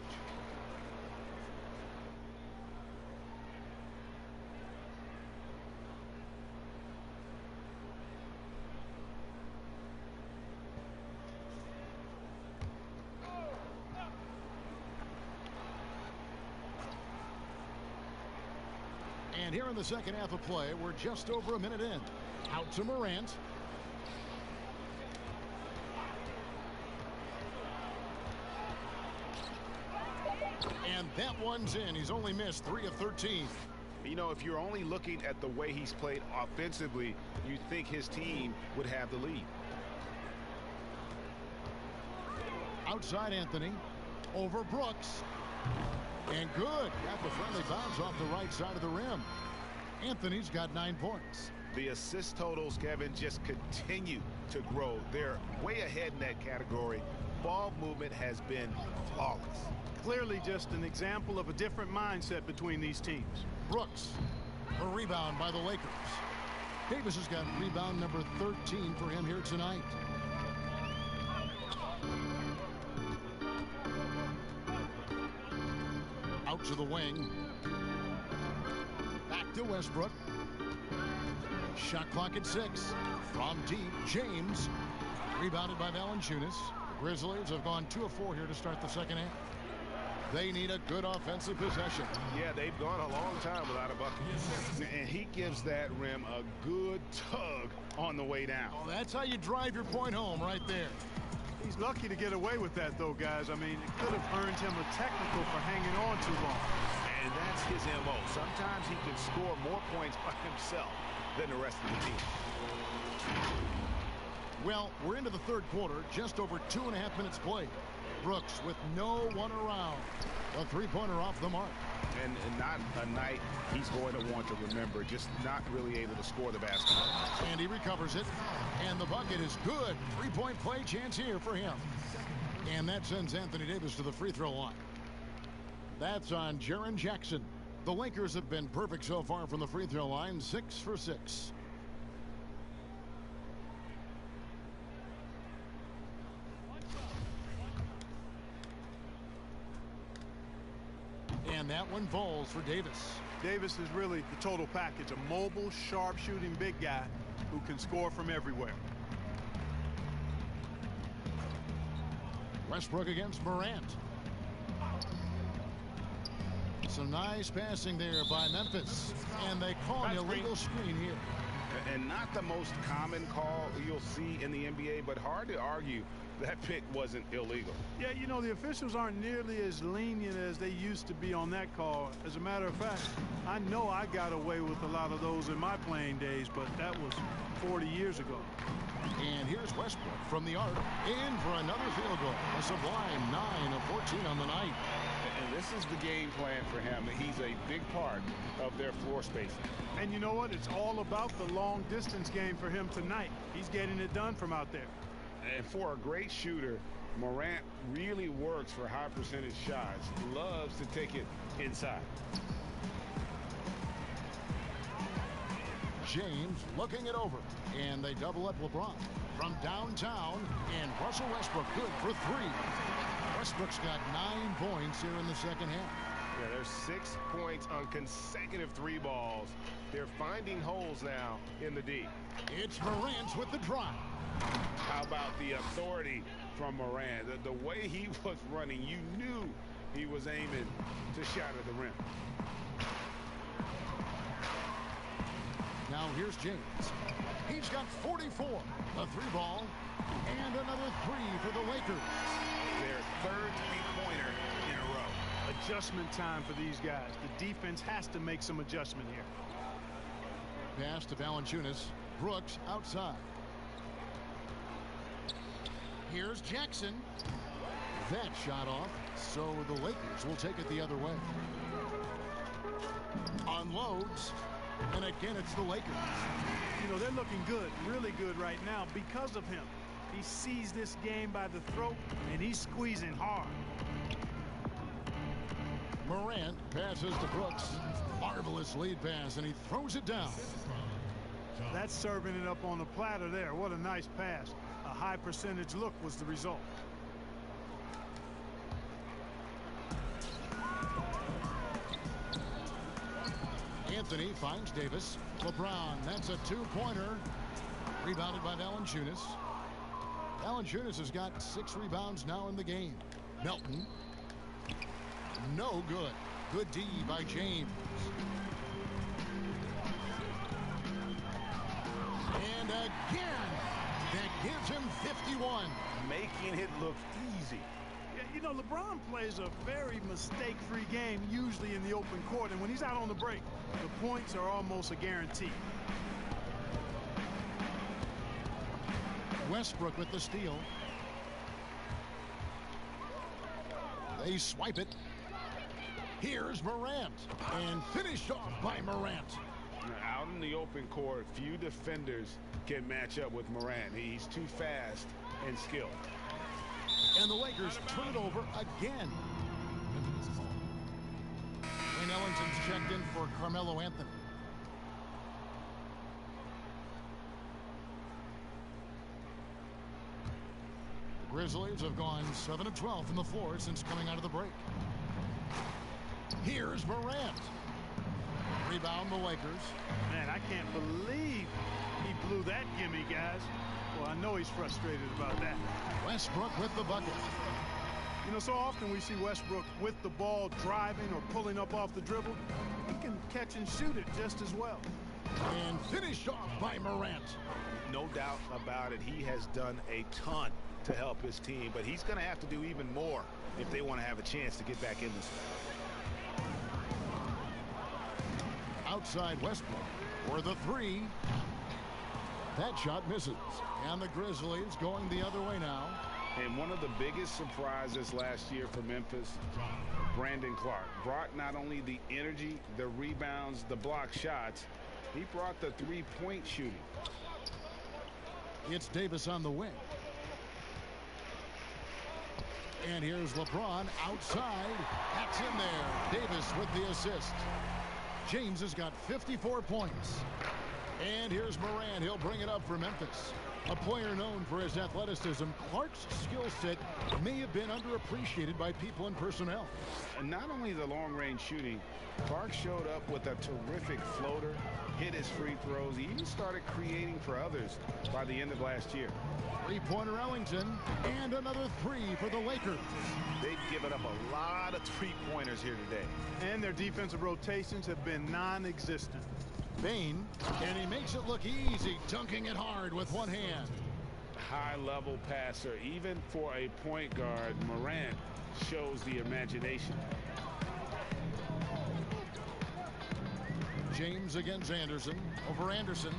Speaker 1: And here in the second half of play, we're just over a minute in. Out to Morant. And that one's in. He's only missed 3 of 13.
Speaker 2: You know, if you're only looking at the way he's played offensively, you think his team would have the lead.
Speaker 1: Outside Anthony. Over Brooks. And good. Got the friendly bounce off the right side of the rim. Anthony's got 9 points.
Speaker 2: The assist totals, Kevin, just continue to grow. They're way ahead in that category. Ball movement has been flawless.
Speaker 3: Clearly just an example of a different mindset between these teams.
Speaker 1: Brooks A rebound by the Lakers. Davis has got rebound number 13 for him here tonight. Out to the wing. Back to Westbrook. Shot clock at 6. From deep, James. Rebounded by Valanciunas. The Grizzlies have gone 2 of 4 here to start the second half. They need a good offensive possession.
Speaker 2: Yeah, they've gone a long time without a bucket. And he gives that rim a good tug on the way down.
Speaker 1: Oh, that's how you drive your point home right there.
Speaker 3: He's lucky to get away with that, though, guys. I mean, it could have earned him a technical for hanging on too long.
Speaker 2: And that's his MO. Sometimes he can score more points by himself than the rest of the team.
Speaker 1: Well, we're into the third quarter, just over 2.5 minutes played. Brooks with no one around. A three-pointer off the mark.
Speaker 2: And not a night he's going to want to remember, just not really able to score the basketball.
Speaker 1: And he recovers it. And the bucket is good. Three-point play chance here for him. And that sends Anthony Davis to the free throw line. That's on Jaren Jackson. The Lakers have been perfect so far from the free throw line, 6 for 6. And that one falls for Davis.
Speaker 3: Davis is really the total package. A mobile, sharp-shooting big guy who can score from everywhere.
Speaker 1: Westbrook against Morant. Some nice passing there by Memphis. And they call an illegal screen here.
Speaker 2: And not the most common call you'll see in the NBA, but hard to argue that pick wasn't illegal.
Speaker 3: Yeah, you know, the officials aren't nearly as lenient as they used to be on that call. As a matter of fact, I know I got away with a lot of those in my playing days, but that was 40 years ago.
Speaker 1: And here's Westbrook from the arc, in for another field goal. A sublime 9 of 14 on the night.
Speaker 2: And this is the game plan for him. He's a big part of their floor spacing.
Speaker 3: And you know what? It's all about the long distance game for him tonight. He's getting it done from out there.
Speaker 2: And for a great shooter, Morant really works for high percentage shots. Loves to take it inside.
Speaker 1: James looking it over. And they double up LeBron. From downtown, and Russell Westbrook good for 3. Westbrook's got 9 points here in the second half.
Speaker 2: Yeah, there's 6 points on consecutive 3 balls. They're finding holes now in the D.
Speaker 1: It's Morant with the drive.
Speaker 2: How about the authority from Morant? The way he was running, you knew he was aiming to shatter the rim.
Speaker 1: Now here's James. He's got 44. A 3-ball. And another 3 for the Lakers.
Speaker 2: Their third 3-pointer in a row.
Speaker 3: Adjustment time for these guys. The defense has to make some adjustment here.
Speaker 1: Pass to Valanciunas. Brooks outside. Here's Jackson. That shot off, so the Lakers will take it the other way. Unloads, and again it's the Lakers.
Speaker 3: You know, they're looking good, really good right now because of him. He sees this game by the throat, and he's squeezing hard.
Speaker 1: Morant passes to Brooks. Marvelous lead pass, and he throws it down.
Speaker 3: That's serving it up on the platter there. What a nice pass. A high percentage look was the result.
Speaker 1: Anthony finds Davis. LeBron, that's a 2-pointer. Rebounded by Valanciunas. Valanciunas has got 6 rebounds now in the game. Melton. No good. Good D by James. And again, that gives him 51.
Speaker 2: Making it look easy.
Speaker 3: Yeah, you know, LeBron plays a very mistake-free game, usually in the open court, and when he's out on the break, the points are almost a guarantee.
Speaker 1: Westbrook with the steal. They swipe it. Here's Morant, and finished off by Morant.
Speaker 2: Out in the open court, few defenders can match up with Morant. He's too fast and skilled.
Speaker 1: And the Lakers turn it over again. Wayne Ellington's checked in for Carmelo Anthony. Grizzlies have gone 7 of 12 from the floor since coming out of the break. Here's Morant. Rebound the Lakers.
Speaker 3: Man, I can't believe he blew that gimme, guys. Well, I know he's frustrated about that.
Speaker 1: Westbrook with the bucket.
Speaker 3: You know, so often we see Westbrook with the ball driving or pulling up off the dribble. He can catch and shoot it just as well.
Speaker 1: And finished off by Morant.
Speaker 2: No doubt about it. He has done a ton to help his team, but he's going to have to do even more if they want to have a chance to get back in this.
Speaker 1: Outside Westbrook for the three. That shot misses. And the Grizzlies going the other way now.
Speaker 2: And one of the biggest surprises last year for Memphis, Brandon Clark, brought not only the energy, the rebounds, the block shots, he brought the three-point shooting.
Speaker 1: It's Davis on the wing. And here's LeBron outside. That's in there. Davis with the assist. James has got 54 points. And here's Morant. He'll bring it up for Memphis. A player known for his athleticism, Clark's skill set may have been underappreciated by people and personnel.
Speaker 2: And not only the long-range shooting, Clark showed up with a terrific floater, hit his free throws. He even started creating for others by the end of last year.
Speaker 1: Three-pointer Ellington, and another three for the Lakers.
Speaker 2: They've given up a lot of three-pointers here today.
Speaker 3: And their defensive rotations have been non-existent.
Speaker 1: Bain, and he makes it look easy, dunking it hard with one hand.
Speaker 2: High-level passer, even for a point guard. Morant shows the imagination.
Speaker 1: James against Anderson, over Anderson,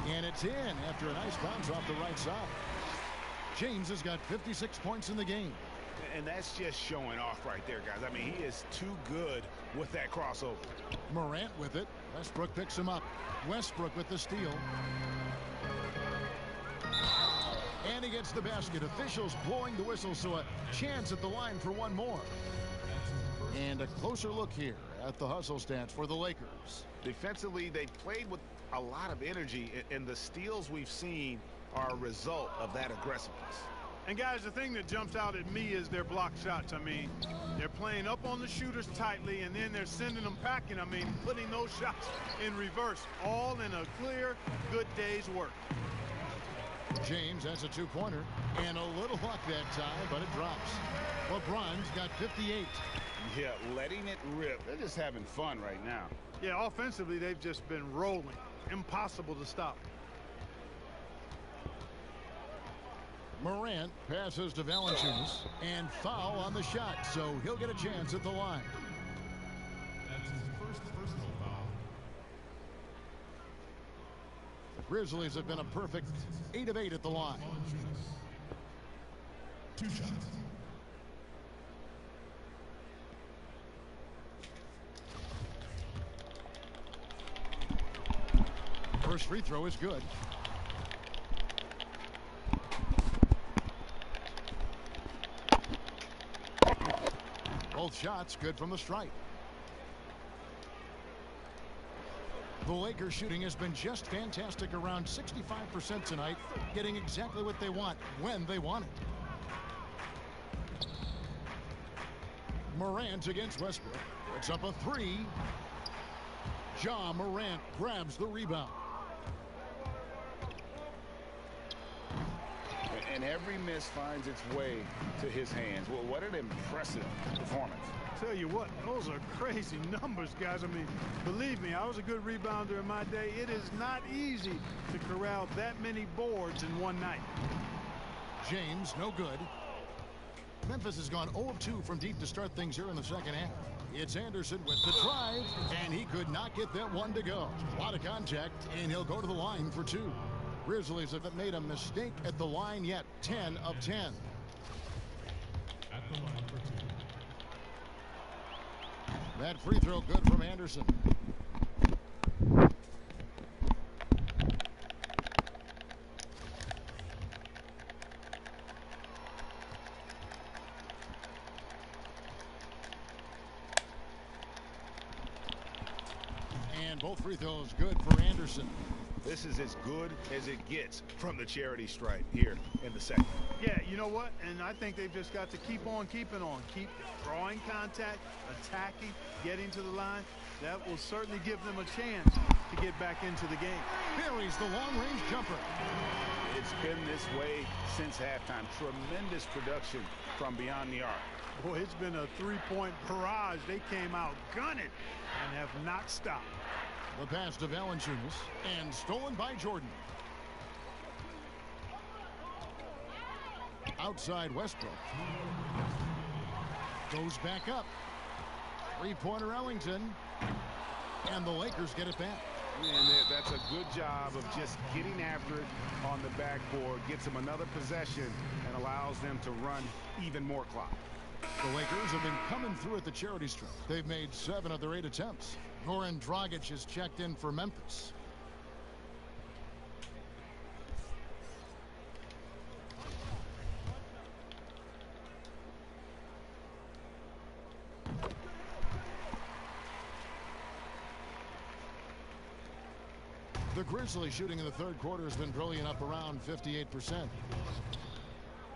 Speaker 1: and it's in after a nice bounce off the right side. James has got 56 points in the game.
Speaker 2: And that's just showing off right there, guys. I mean, he is too good with that crossover.
Speaker 1: Morant with it. Westbrook picks him up. Westbrook with the steal. And he gets the basket. Officials blowing the whistle, so a chance at the line for one more. And a closer look here at the hustle stats for the Lakers.
Speaker 2: Defensively, they played with a lot of energy, and the steals we've seen are a result of that aggressiveness.
Speaker 3: And guys, the thing that jumps out at me is their block shots. I mean, they're playing up on the shooters tightly, and then they're sending them packing. I mean, putting those shots in reverse, all in a clear, good day's work.
Speaker 1: James has a two-pointer, and a little luck that time, but it drops. LeBron's got 58.
Speaker 2: Yeah, letting it rip. They're just having fun right now.
Speaker 3: Yeah, offensively, they've just been rolling. Impossible to stop.
Speaker 1: Morant passes to Valanciunas, and foul on the shot, so he'll get a chance at the line.
Speaker 5: That's his first personal foul.
Speaker 1: The Grizzlies have been a perfect 8 of 8 at the line.
Speaker 5: 2 shots.
Speaker 1: First free throw is good. Both shots good from the stripe. The Lakers shooting has been just fantastic, around 65% tonight, getting exactly what they want when they want it. Morant against Westbrook. Puts up a three. Ja Morant grabs the rebound.
Speaker 2: And every miss finds its way to his hands. Well, what an impressive performance.
Speaker 3: Tell you what, those are crazy numbers, guys. I mean, believe me, I was a good rebounder in my day. It is not easy to corral that many boards in one night.
Speaker 1: James, no good. Memphis has gone 0 of 2 from deep to start things here in the second half. It's Anderson with the drive, and he could not get that one to go. A lot of contact, and he'll go to the line for 2. Grizzlies haven't made a mistake at the line yet. 10 of 10.
Speaker 5: At the line for 2.
Speaker 1: That free throw good from Anderson. And both free throws good for Anderson.
Speaker 2: This is as good as it gets from the charity stripe here in the second.
Speaker 3: Yeah, you know what? And I think they've just got to keep on keeping on. Keep drawing contact, attacking, getting to the line. That will certainly give them a chance to get back into the game.
Speaker 1: Buries the long-range jumper.
Speaker 2: It's been this way since halftime. Tremendous production from beyond the arc.
Speaker 3: Boy, it's been a three-point barrage. They came out gunning and have not stopped.
Speaker 1: The pass to Valanciunas and stolen by Jordan. Outside Westbrook. Goes back up. Three-pointer Ellington. And the Lakers get it back.
Speaker 2: And that's a good job of just getting after it on the backboard. Gets them another possession and allows them to run even more clock.
Speaker 1: The Lakers have been coming through at the charity stripe. They've made 7 of their 8 attempts. Goran Dragic has checked in for Memphis. The Grizzlies shooting in the third quarter has been brilliant, up around 58%.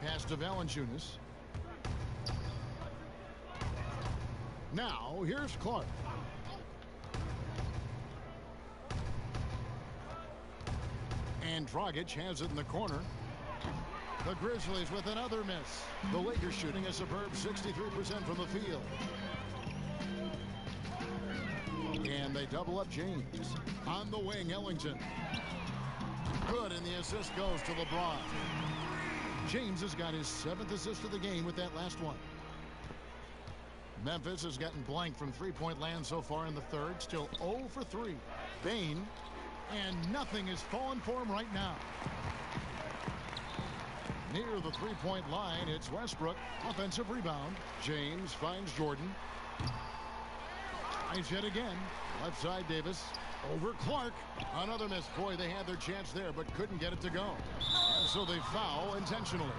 Speaker 1: Pass to Valanciunas. Now, here's Clark. And Dragic has it in the corner. The Grizzlies with another miss. The Lakers shooting a superb 63% from the field. And they double up James. On the wing, Ellington. Good, and the assist goes to LeBron. James has got his 7th assist of the game with that last one. Memphis has gotten blank from three-point land so far in the third. Still 0 for 3. Bane, and nothing is falling for him right now. Near the three-point line, it's Westbrook. Offensive rebound. James finds Jordan. Nice hit again. Left side, Davis. Over Clark. Another miss. Boy, they had their chance there, but couldn't get it to go. And so they foul intentionally.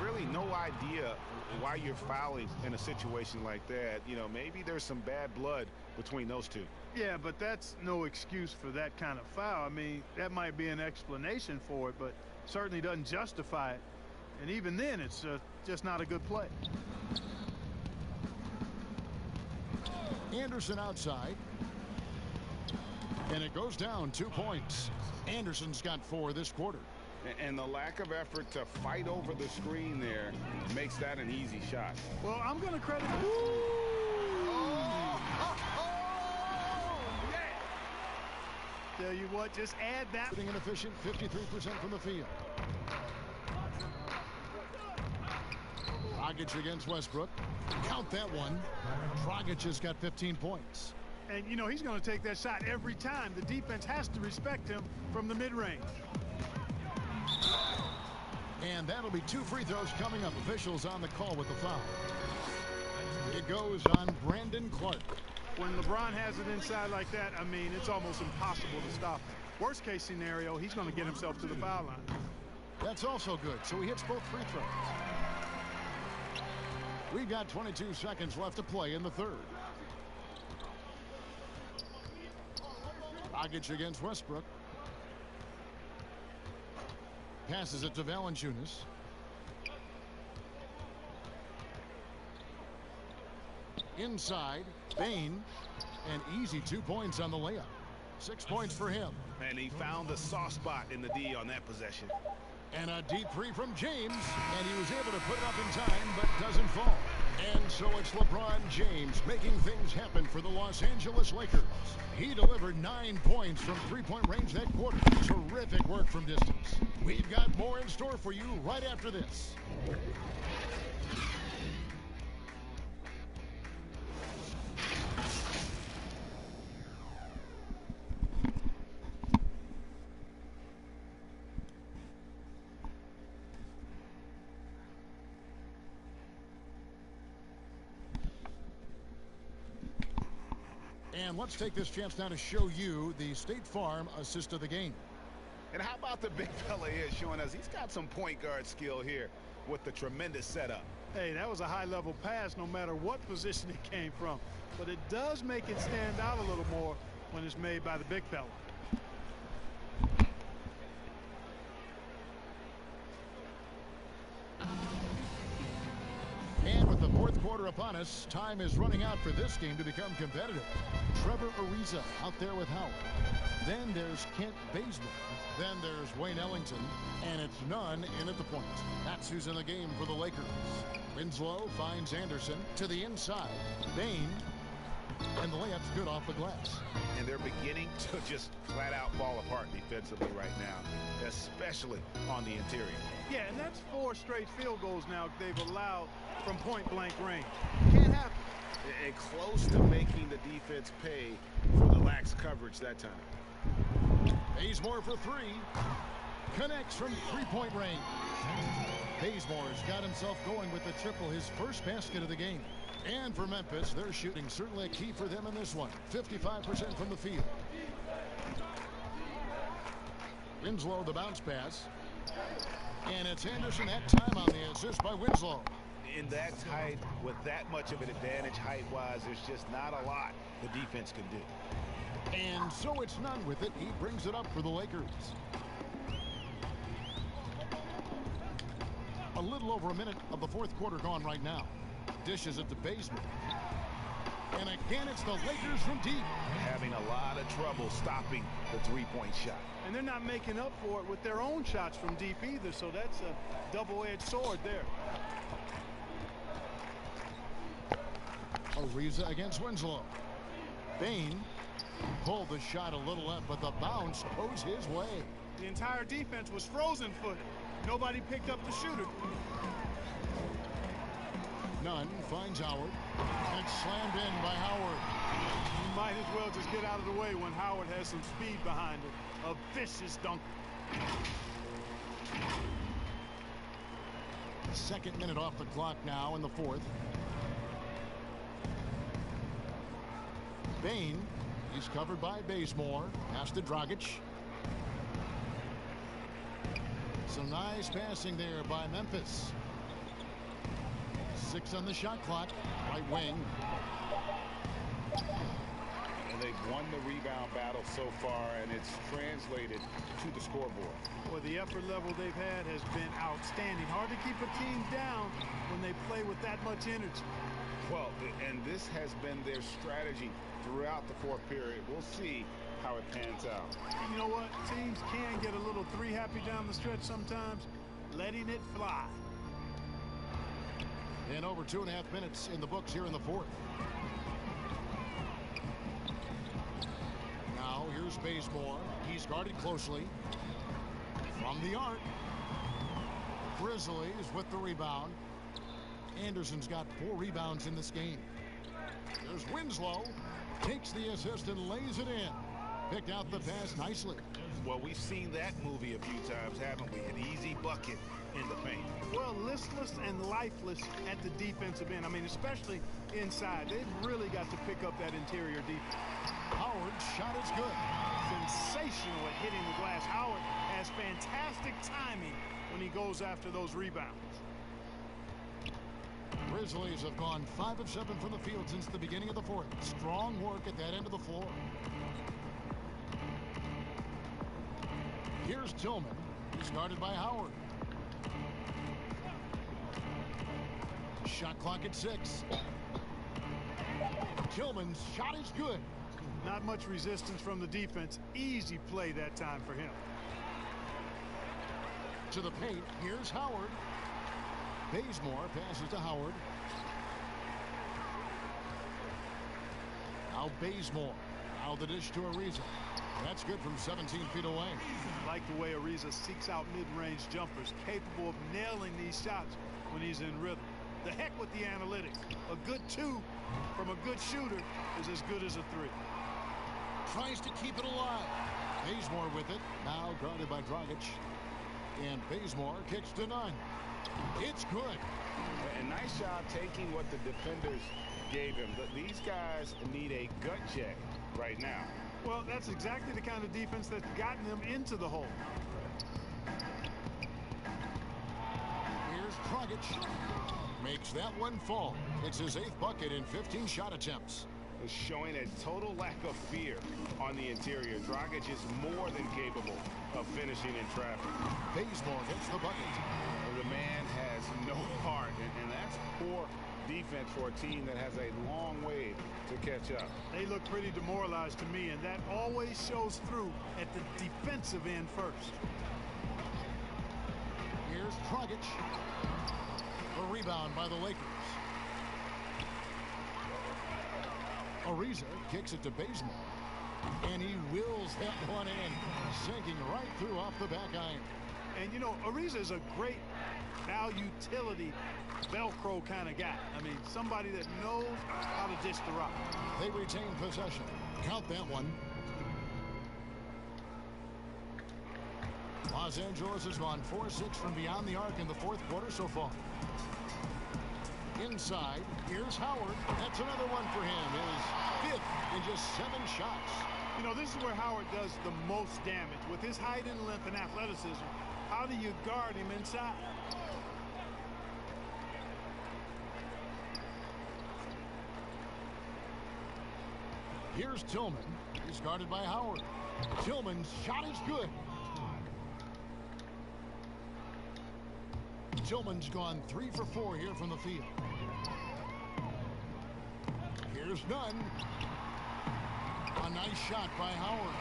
Speaker 2: Really no idea why you're fouling in a situation like that. You know, maybe there's some bad blood between those two.
Speaker 3: Yeah, but that's no excuse for that kind of foul. I mean, that might be an explanation for it, but certainly doesn't justify it. And even then, it's just not a good play.
Speaker 1: Anderson outside. And it goes down 2 points. Anderson's got 4 this quarter.
Speaker 2: And the lack of effort to fight over the screen there makes that an easy shot.
Speaker 3: Well, I'm going to credit. Tell you what, just add that.
Speaker 1: An efficient 53% from the field. Dragic against Westbrook. Count that one. Dragic has got 15 points.
Speaker 3: And, you know, he's going to take that shot every time. The defense has to respect him from the mid-range.
Speaker 1: And that'll be 2 free throws coming up. Officials on the call with the foul. It goes on Brandon Clark.
Speaker 3: When LeBron has it inside like that, I mean, it's almost impossible to stop him. Worst case scenario, he's going to get himself to the foul line.
Speaker 1: That's also good. So he hits both free throws. We've got 22 seconds left to play in the third. Dragic against Westbrook. Passes it to Valanciunas. Inside, Bane. An easy 2 points on the layup. 6 points for him.
Speaker 2: And he found the soft spot in the D on that possession.
Speaker 1: And a deep three from James, and he was able to put it up in time, but doesn't fall. And so it's LeBron James making things happen for the Los Angeles Lakers. He delivered 9 points from three-point range that quarter. Terrific work from distance. We've got more in store for you right after this. And let's take this chance now to show you the State Farm assist of the game.
Speaker 2: And how about the big fella here showing us he's got some point guard skill here with the tremendous setup.
Speaker 3: Hey, that was a high-level pass no matter what position it came from. But it does make it stand out a little more when it's made by the big fella.
Speaker 1: fourth quarter upon us. Time is running out for this game to become competitive. Trevor Ariza out there with Howard. Then there's Kent Bazemore. Then there's Wayne Ellington. And it's none in at the point. That's who's in the game for the Lakers. Winslow finds Anderson to the inside. Bain. And the layup's good off the glass.
Speaker 2: And they're beginning to just flat out fall apart defensively right now, especially on the interior.
Speaker 3: Yeah, and that's 4 straight field goals now they've allowed from point-blank range. Can't happen.
Speaker 2: And close to making the defense pay for the lax coverage that time.
Speaker 1: Bazemore for 3. Connects from three-point range. Bazemore's got himself going with the triple, his first basket of the game. And for Memphis, their shooting certainly a key for them in this one. 55% from the field. Winslow, the bounce pass. And it's Anderson that time on the assist by Winslow.
Speaker 2: In that tight, with that much of an advantage height-wise, there's just not a lot the defense can do.
Speaker 1: And so it's none with it. He brings it up for the Lakers. A little over a minute of the fourth quarter gone right now. Dishes it to Bazemore. And again, it's the Lakers from deep.
Speaker 2: Having a lot of trouble stopping the three-point shot.
Speaker 3: And they're not making up for it with their own shots from deep either, so that's a double-edged sword there.
Speaker 1: Ariza against Winslow. Bain pulled the shot a little left, but the bounce goes his way.
Speaker 3: The entire defense was frozen-footed. Nobody picked up the shooter.
Speaker 1: Nunn finds Howard. And it's slammed in by Howard.
Speaker 3: You might as well just get out of the way when Howard has some speed behind it. A vicious dunk.
Speaker 1: Second minute off the clock now in the fourth. Bain, he's covered by Bazemore. Pass to Dragic. Some nice passing there by Memphis. 6 on the shot clock. Right wing.
Speaker 2: And they've won the rebound battle so far, and it's translated to the scoreboard.
Speaker 3: Well, the effort level they've had has been outstanding. Hard to keep a team down when they play with that much energy.
Speaker 2: Well, and this has been their strategy throughout the fourth period. We'll see how it pans out.
Speaker 3: You know what? Teams can get a little three-happy down the stretch sometimes, letting it fly.
Speaker 1: And over 2.5 minutes in the books here in the fourth. Now here's Bazemore. He's guarded closely. From the arc. Grizzlies with the rebound. Anderson's got 4 rebounds in this game. There's Winslow. Takes the assist and lays it in. Picked out the pass nicely.
Speaker 2: Well, we've seen that movie a few times, haven't we? An easy bucket in the paint.
Speaker 3: Well, listless and lifeless at the defensive end. I mean, especially inside. They've really got to pick up that interior defense.
Speaker 1: Howard's shot is good.
Speaker 3: Sensational at hitting the glass. Howard has fantastic timing when he goes after those rebounds.
Speaker 1: Grizzlies have gone 5 of 7 from the field since the beginning of the fourth. Strong work at that end of the floor. Here's Tillman. He's guarded by Howard. Shot clock at 6. Tillman's shot is good.
Speaker 3: Not much resistance from the defense. Easy play that time for him.
Speaker 1: To the paint. Here's Howard. Bazemore passes to Howard. Now Bazemore. Now the dish to Ariza. That's good from 17 feet away.
Speaker 3: I like the way Ariza seeks out mid-range jumpers, capable of nailing these shots when he's in rhythm. The heck with the analytics. A good 2 from a good shooter is as good as a 3.
Speaker 1: Tries to keep it alive. Bazemore with it. Now guarded by Dragic. And Bazemore kicks to Nunn. It's good.
Speaker 2: And nice job taking what the defenders gave him. But these guys need a gut check right now.
Speaker 3: Well, that's exactly the kind of defense that's gotten them into the hole.
Speaker 1: Here's Dragic. Makes that one fall. It's his 8th bucket in 15 shot attempts.
Speaker 2: Is showing a total lack of fear on the interior. Dragic is more than capable of finishing in traffic.
Speaker 1: Bazemore gets the bucket.
Speaker 2: The man has no heart, and that's poor defense. defense for a team that has a long way to catch up.
Speaker 3: They look pretty demoralized to me, and that always shows through at the defensive end first.
Speaker 1: Here's Dragic. A rebound by the Lakers. Ariza kicks it to Bazemore. And he wills that one in, sinking right through off the back iron.
Speaker 3: And, you know, Ariza is a great utility Velcro kind of guy. I mean, somebody that knows how to dish the rock.
Speaker 1: They retain possession. Count that one. Los Angeles has gone 4-6 from beyond the arc in the fourth quarter so far. Inside, here's Howard. That's another one for him. His fifth in just 7 shots.
Speaker 3: You know, this is where Howard does the most damage. With his height and length and athleticism, how do you guard him inside?
Speaker 1: Here's Tillman. He's guarded by Howard. Tillman's shot is good. Tillman's gone 3 for 4 here from the field. Here's Nunn. A nice shot by Howard.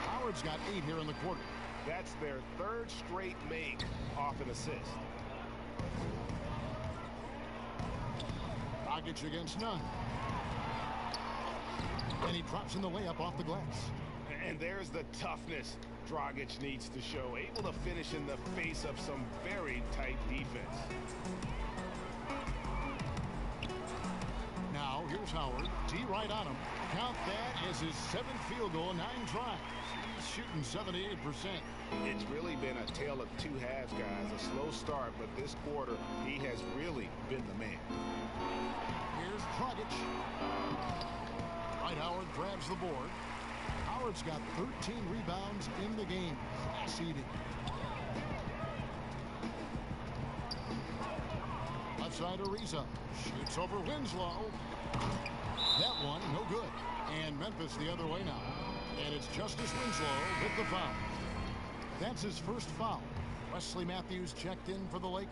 Speaker 1: Howard's got 8 here in the quarter.
Speaker 2: That's their 3rd straight make off an assist.
Speaker 1: Dragic against Nunn. And he drops in the layup off the glass.
Speaker 2: And there's the toughness Dragic needs to show. Able to finish in the face of some very tight defense.
Speaker 1: Now, here's Howard. D right on him. Count that as his 7th field goal in 9 tries. He's shooting 78%.
Speaker 2: It's really been a tale of 2 halves, guys. A slow start, but this quarter, he has really been the man.
Speaker 1: Here's Dragic. Dwight Howard grabs the board. Howard's got 13 rebounds in the game. Class eating. Left side Ariza. Shoots over Winslow. That one, no good. And Memphis the other way now. And it's Justice Winslow with the foul. That's his first foul. Wesley Matthews checked in for the Lakers.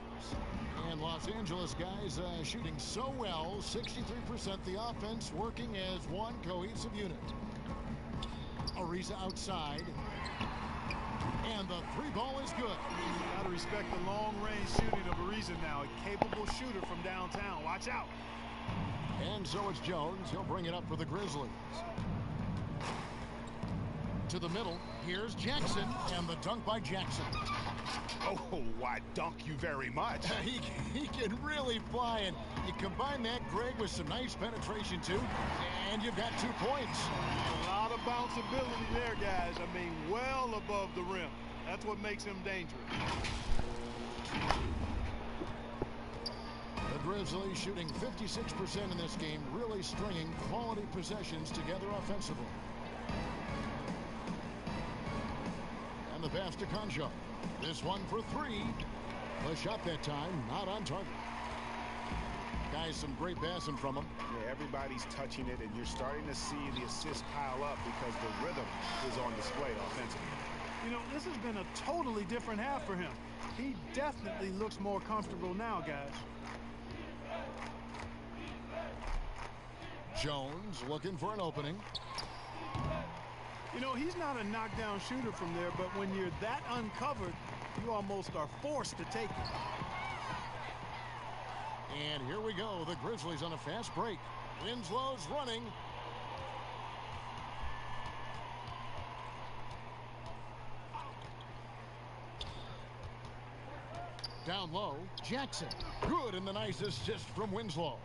Speaker 1: And Los Angeles guys shooting so well, 63% the offense, working as one cohesive unit. Ariza outside. And the 3 ball is good.
Speaker 3: Got to respect the long-range shooting of Ariza now. A capable shooter from downtown. Watch out.
Speaker 1: And so it's Jones. He'll bring it up for the Grizzlies. To the middle. Here's Jackson. And the dunk by Jackson.
Speaker 2: Oh, why, dunk you very much.
Speaker 1: He can really fly, and you combine that, Greg, with some nice penetration, too, and you've got 2 points.
Speaker 3: A lot of bounceability there, guys. I mean, well above the rim. That's what makes him dangerous.
Speaker 1: The Grizzlies shooting 56% in this game, really stringing quality possessions together offensively. And the pass to Concho. This one for 3. The shot that time, not on target. Guys, some great passing from him.
Speaker 2: Yeah, everybody's touching it, and you're starting to see the assists pile up because the rhythm is on display offensively.
Speaker 3: You know, this has been a totally different half for him. He definitely looks more comfortable now, guys.
Speaker 1: Jones looking for an opening.
Speaker 3: You know, he's not a knockdown shooter from there, but when you're that uncovered, you almost are forced to take it.
Speaker 1: And here we go. The Grizzlies on a fast break. Winslow's running. Down low, Jackson. Good, and the nice assist from Winslow.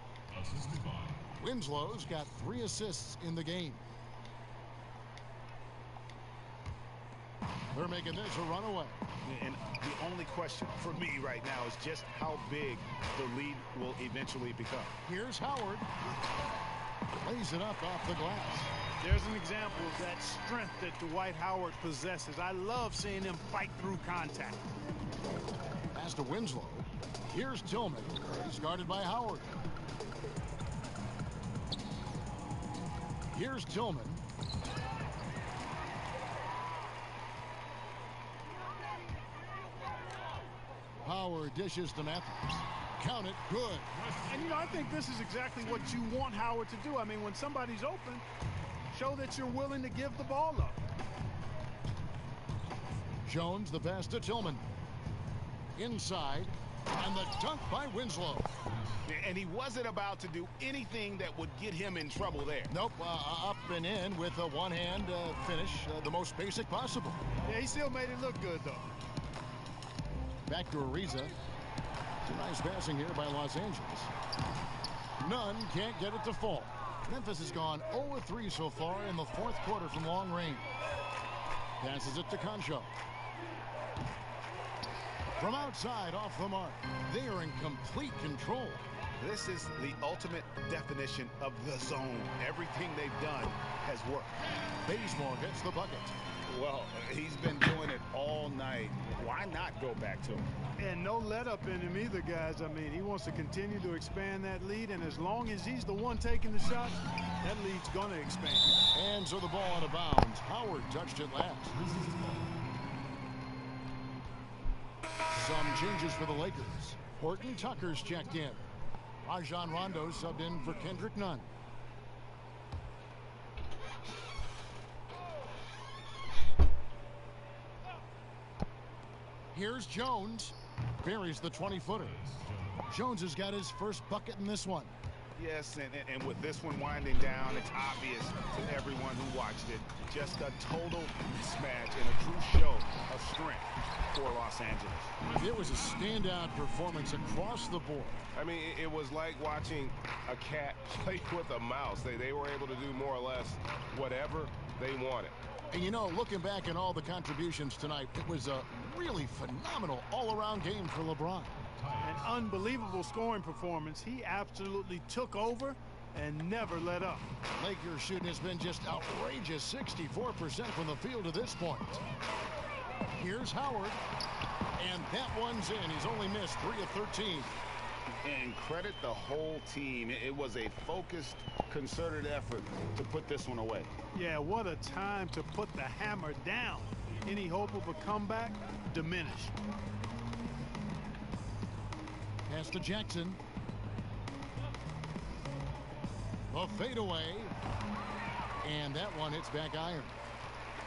Speaker 1: Winslow's got 3 assists in the game. They're making this a runaway.
Speaker 2: And the only question for me right now is just how big the lead will eventually become.
Speaker 1: Here's Howard. Lays it up off the glass.
Speaker 3: There's an example of that strength that Dwight Howard possesses. I love seeing him fight through contact.
Speaker 1: Pass to Winslow. Here's Tillman. He's guarded by Howard. Here's Tillman. Howard dishes to Matthews. Count it, good.
Speaker 3: And, you know, I think this is exactly what you want Howard to do. I mean, when somebody's open, show that you're willing to give the ball up.
Speaker 1: Jones, the pass to Tillman. Inside, and the dunk by Winslow.
Speaker 2: And he wasn't about to do anything that would get him in trouble there.
Speaker 1: Nope, up and in with a one-hand finish, the most basic possible.
Speaker 3: Yeah, he still made it look good, though.
Speaker 1: Back to Ariza. Nice passing here by Los Angeles. Nunn can't get it to fall. Memphis has gone 0-3 so far in the fourth quarter from long range. Passes it to Concho. From outside, off the mark. They are in complete control.
Speaker 2: This is the ultimate definition of the zone. Everything they've done has worked.
Speaker 1: Bazemore gets the bucket.
Speaker 2: Well, he's been doing it all night. Why not go back to him?
Speaker 3: And no let up in him either, guys. I mean, he wants to continue to expand that lead, and as long as he's the one taking the shots, that lead's going to expand.
Speaker 1: And so the ball out of bounds. Howard touched it last. Some changes for the Lakers. Horton Tucker's checked in. Rajon Rondo subbed in for Kendrick Nunn. Here's Jones. Buries the 20-footer. Jones has got his first bucket in this one.
Speaker 2: Yes, and with this one winding down, it's obvious to everyone who watched it. Just a total mismatch and a true show of strength for Los Angeles.
Speaker 1: It was a standout performance across the board.
Speaker 11: I mean, it was like watching a cat play with a mouse. They were able to do more or less whatever they wanted.
Speaker 1: And, you know, looking back at all the contributions tonight, it was a really phenomenal all-around game for LeBron.
Speaker 3: An unbelievable scoring performance. He absolutely took over and never let up.
Speaker 1: Lakers shooting has been just outrageous, 64% from the field to this point. Here's Howard, and that one's in. He's only missed 3 of 13.
Speaker 2: And credit the whole team. It was a focused, concerted effort to put this one away.
Speaker 3: Yeah, what a time to put the hammer down. Any hope of a comeback diminished.
Speaker 1: Pass to Jackson. A fadeaway. And that one hits back iron.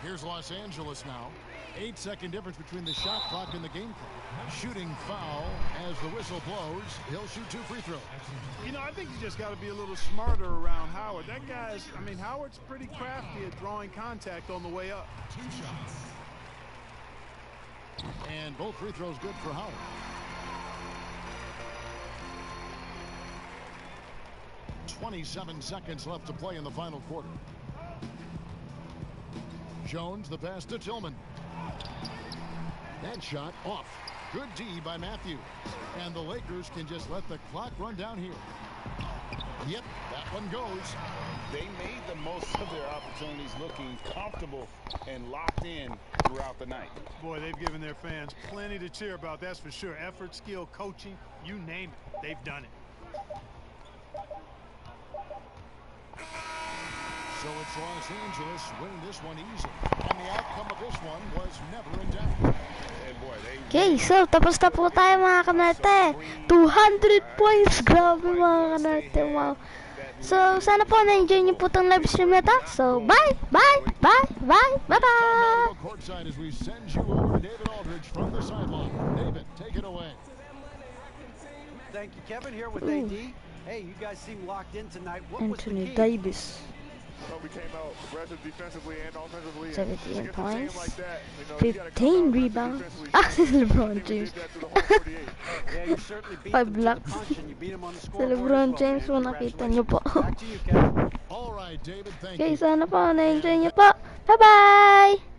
Speaker 1: Here's Los Angeles now. 8-second difference between the shot clock and the game clock. Shooting foul as the whistle blows. He'll shoot 2 free throws.
Speaker 3: You know, I think you just got to be a little smarter around Howard. That guy's, I mean, Howard's pretty crafty at drawing contact on the way up.
Speaker 5: 2 shots.
Speaker 1: And both free throws good for Howard. .27 seconds left to play in the final quarter. Jones, the pass to Tillman. That shot off. Good D by Matthews. And the Lakers can just let the clock run down here. Yep, that one goes.
Speaker 2: They made the most of their opportunities, looking comfortable and locked in throughout the night.
Speaker 3: Boy, they've given their fans plenty to cheer about, that's for sure. Effort, skill, coaching, you name it, they've done it.
Speaker 1: So it's Los Angeles winning this one easily. And the outcome of this one was never in doubt.
Speaker 12: Okay, so tapos na po tayo mga kanarte. 200 points. Grabe mga kanarte. Wow. So, sana po na-enjoy niyo po itong live stream na to. So, bye! Bye! Bye! Bye! Bye-bye!
Speaker 1: Courtside as we send you over to David Aldridge from the sideline. David, take it away.
Speaker 4: Thank you, Kevin. Here with AD. Hey, you guys seem locked in tonight. What was the
Speaker 12: Anthony
Speaker 4: key?
Speaker 12: Davis.
Speaker 6: So we came out aggressive defensively and offensively.
Speaker 12: 17 points,
Speaker 6: like that,
Speaker 12: 15 rebounds. This is LeBron James. 5 blocks. Si LeBron James po nakita nyo po. Okay, sana po na-enjoy nyo po. Bye-bye!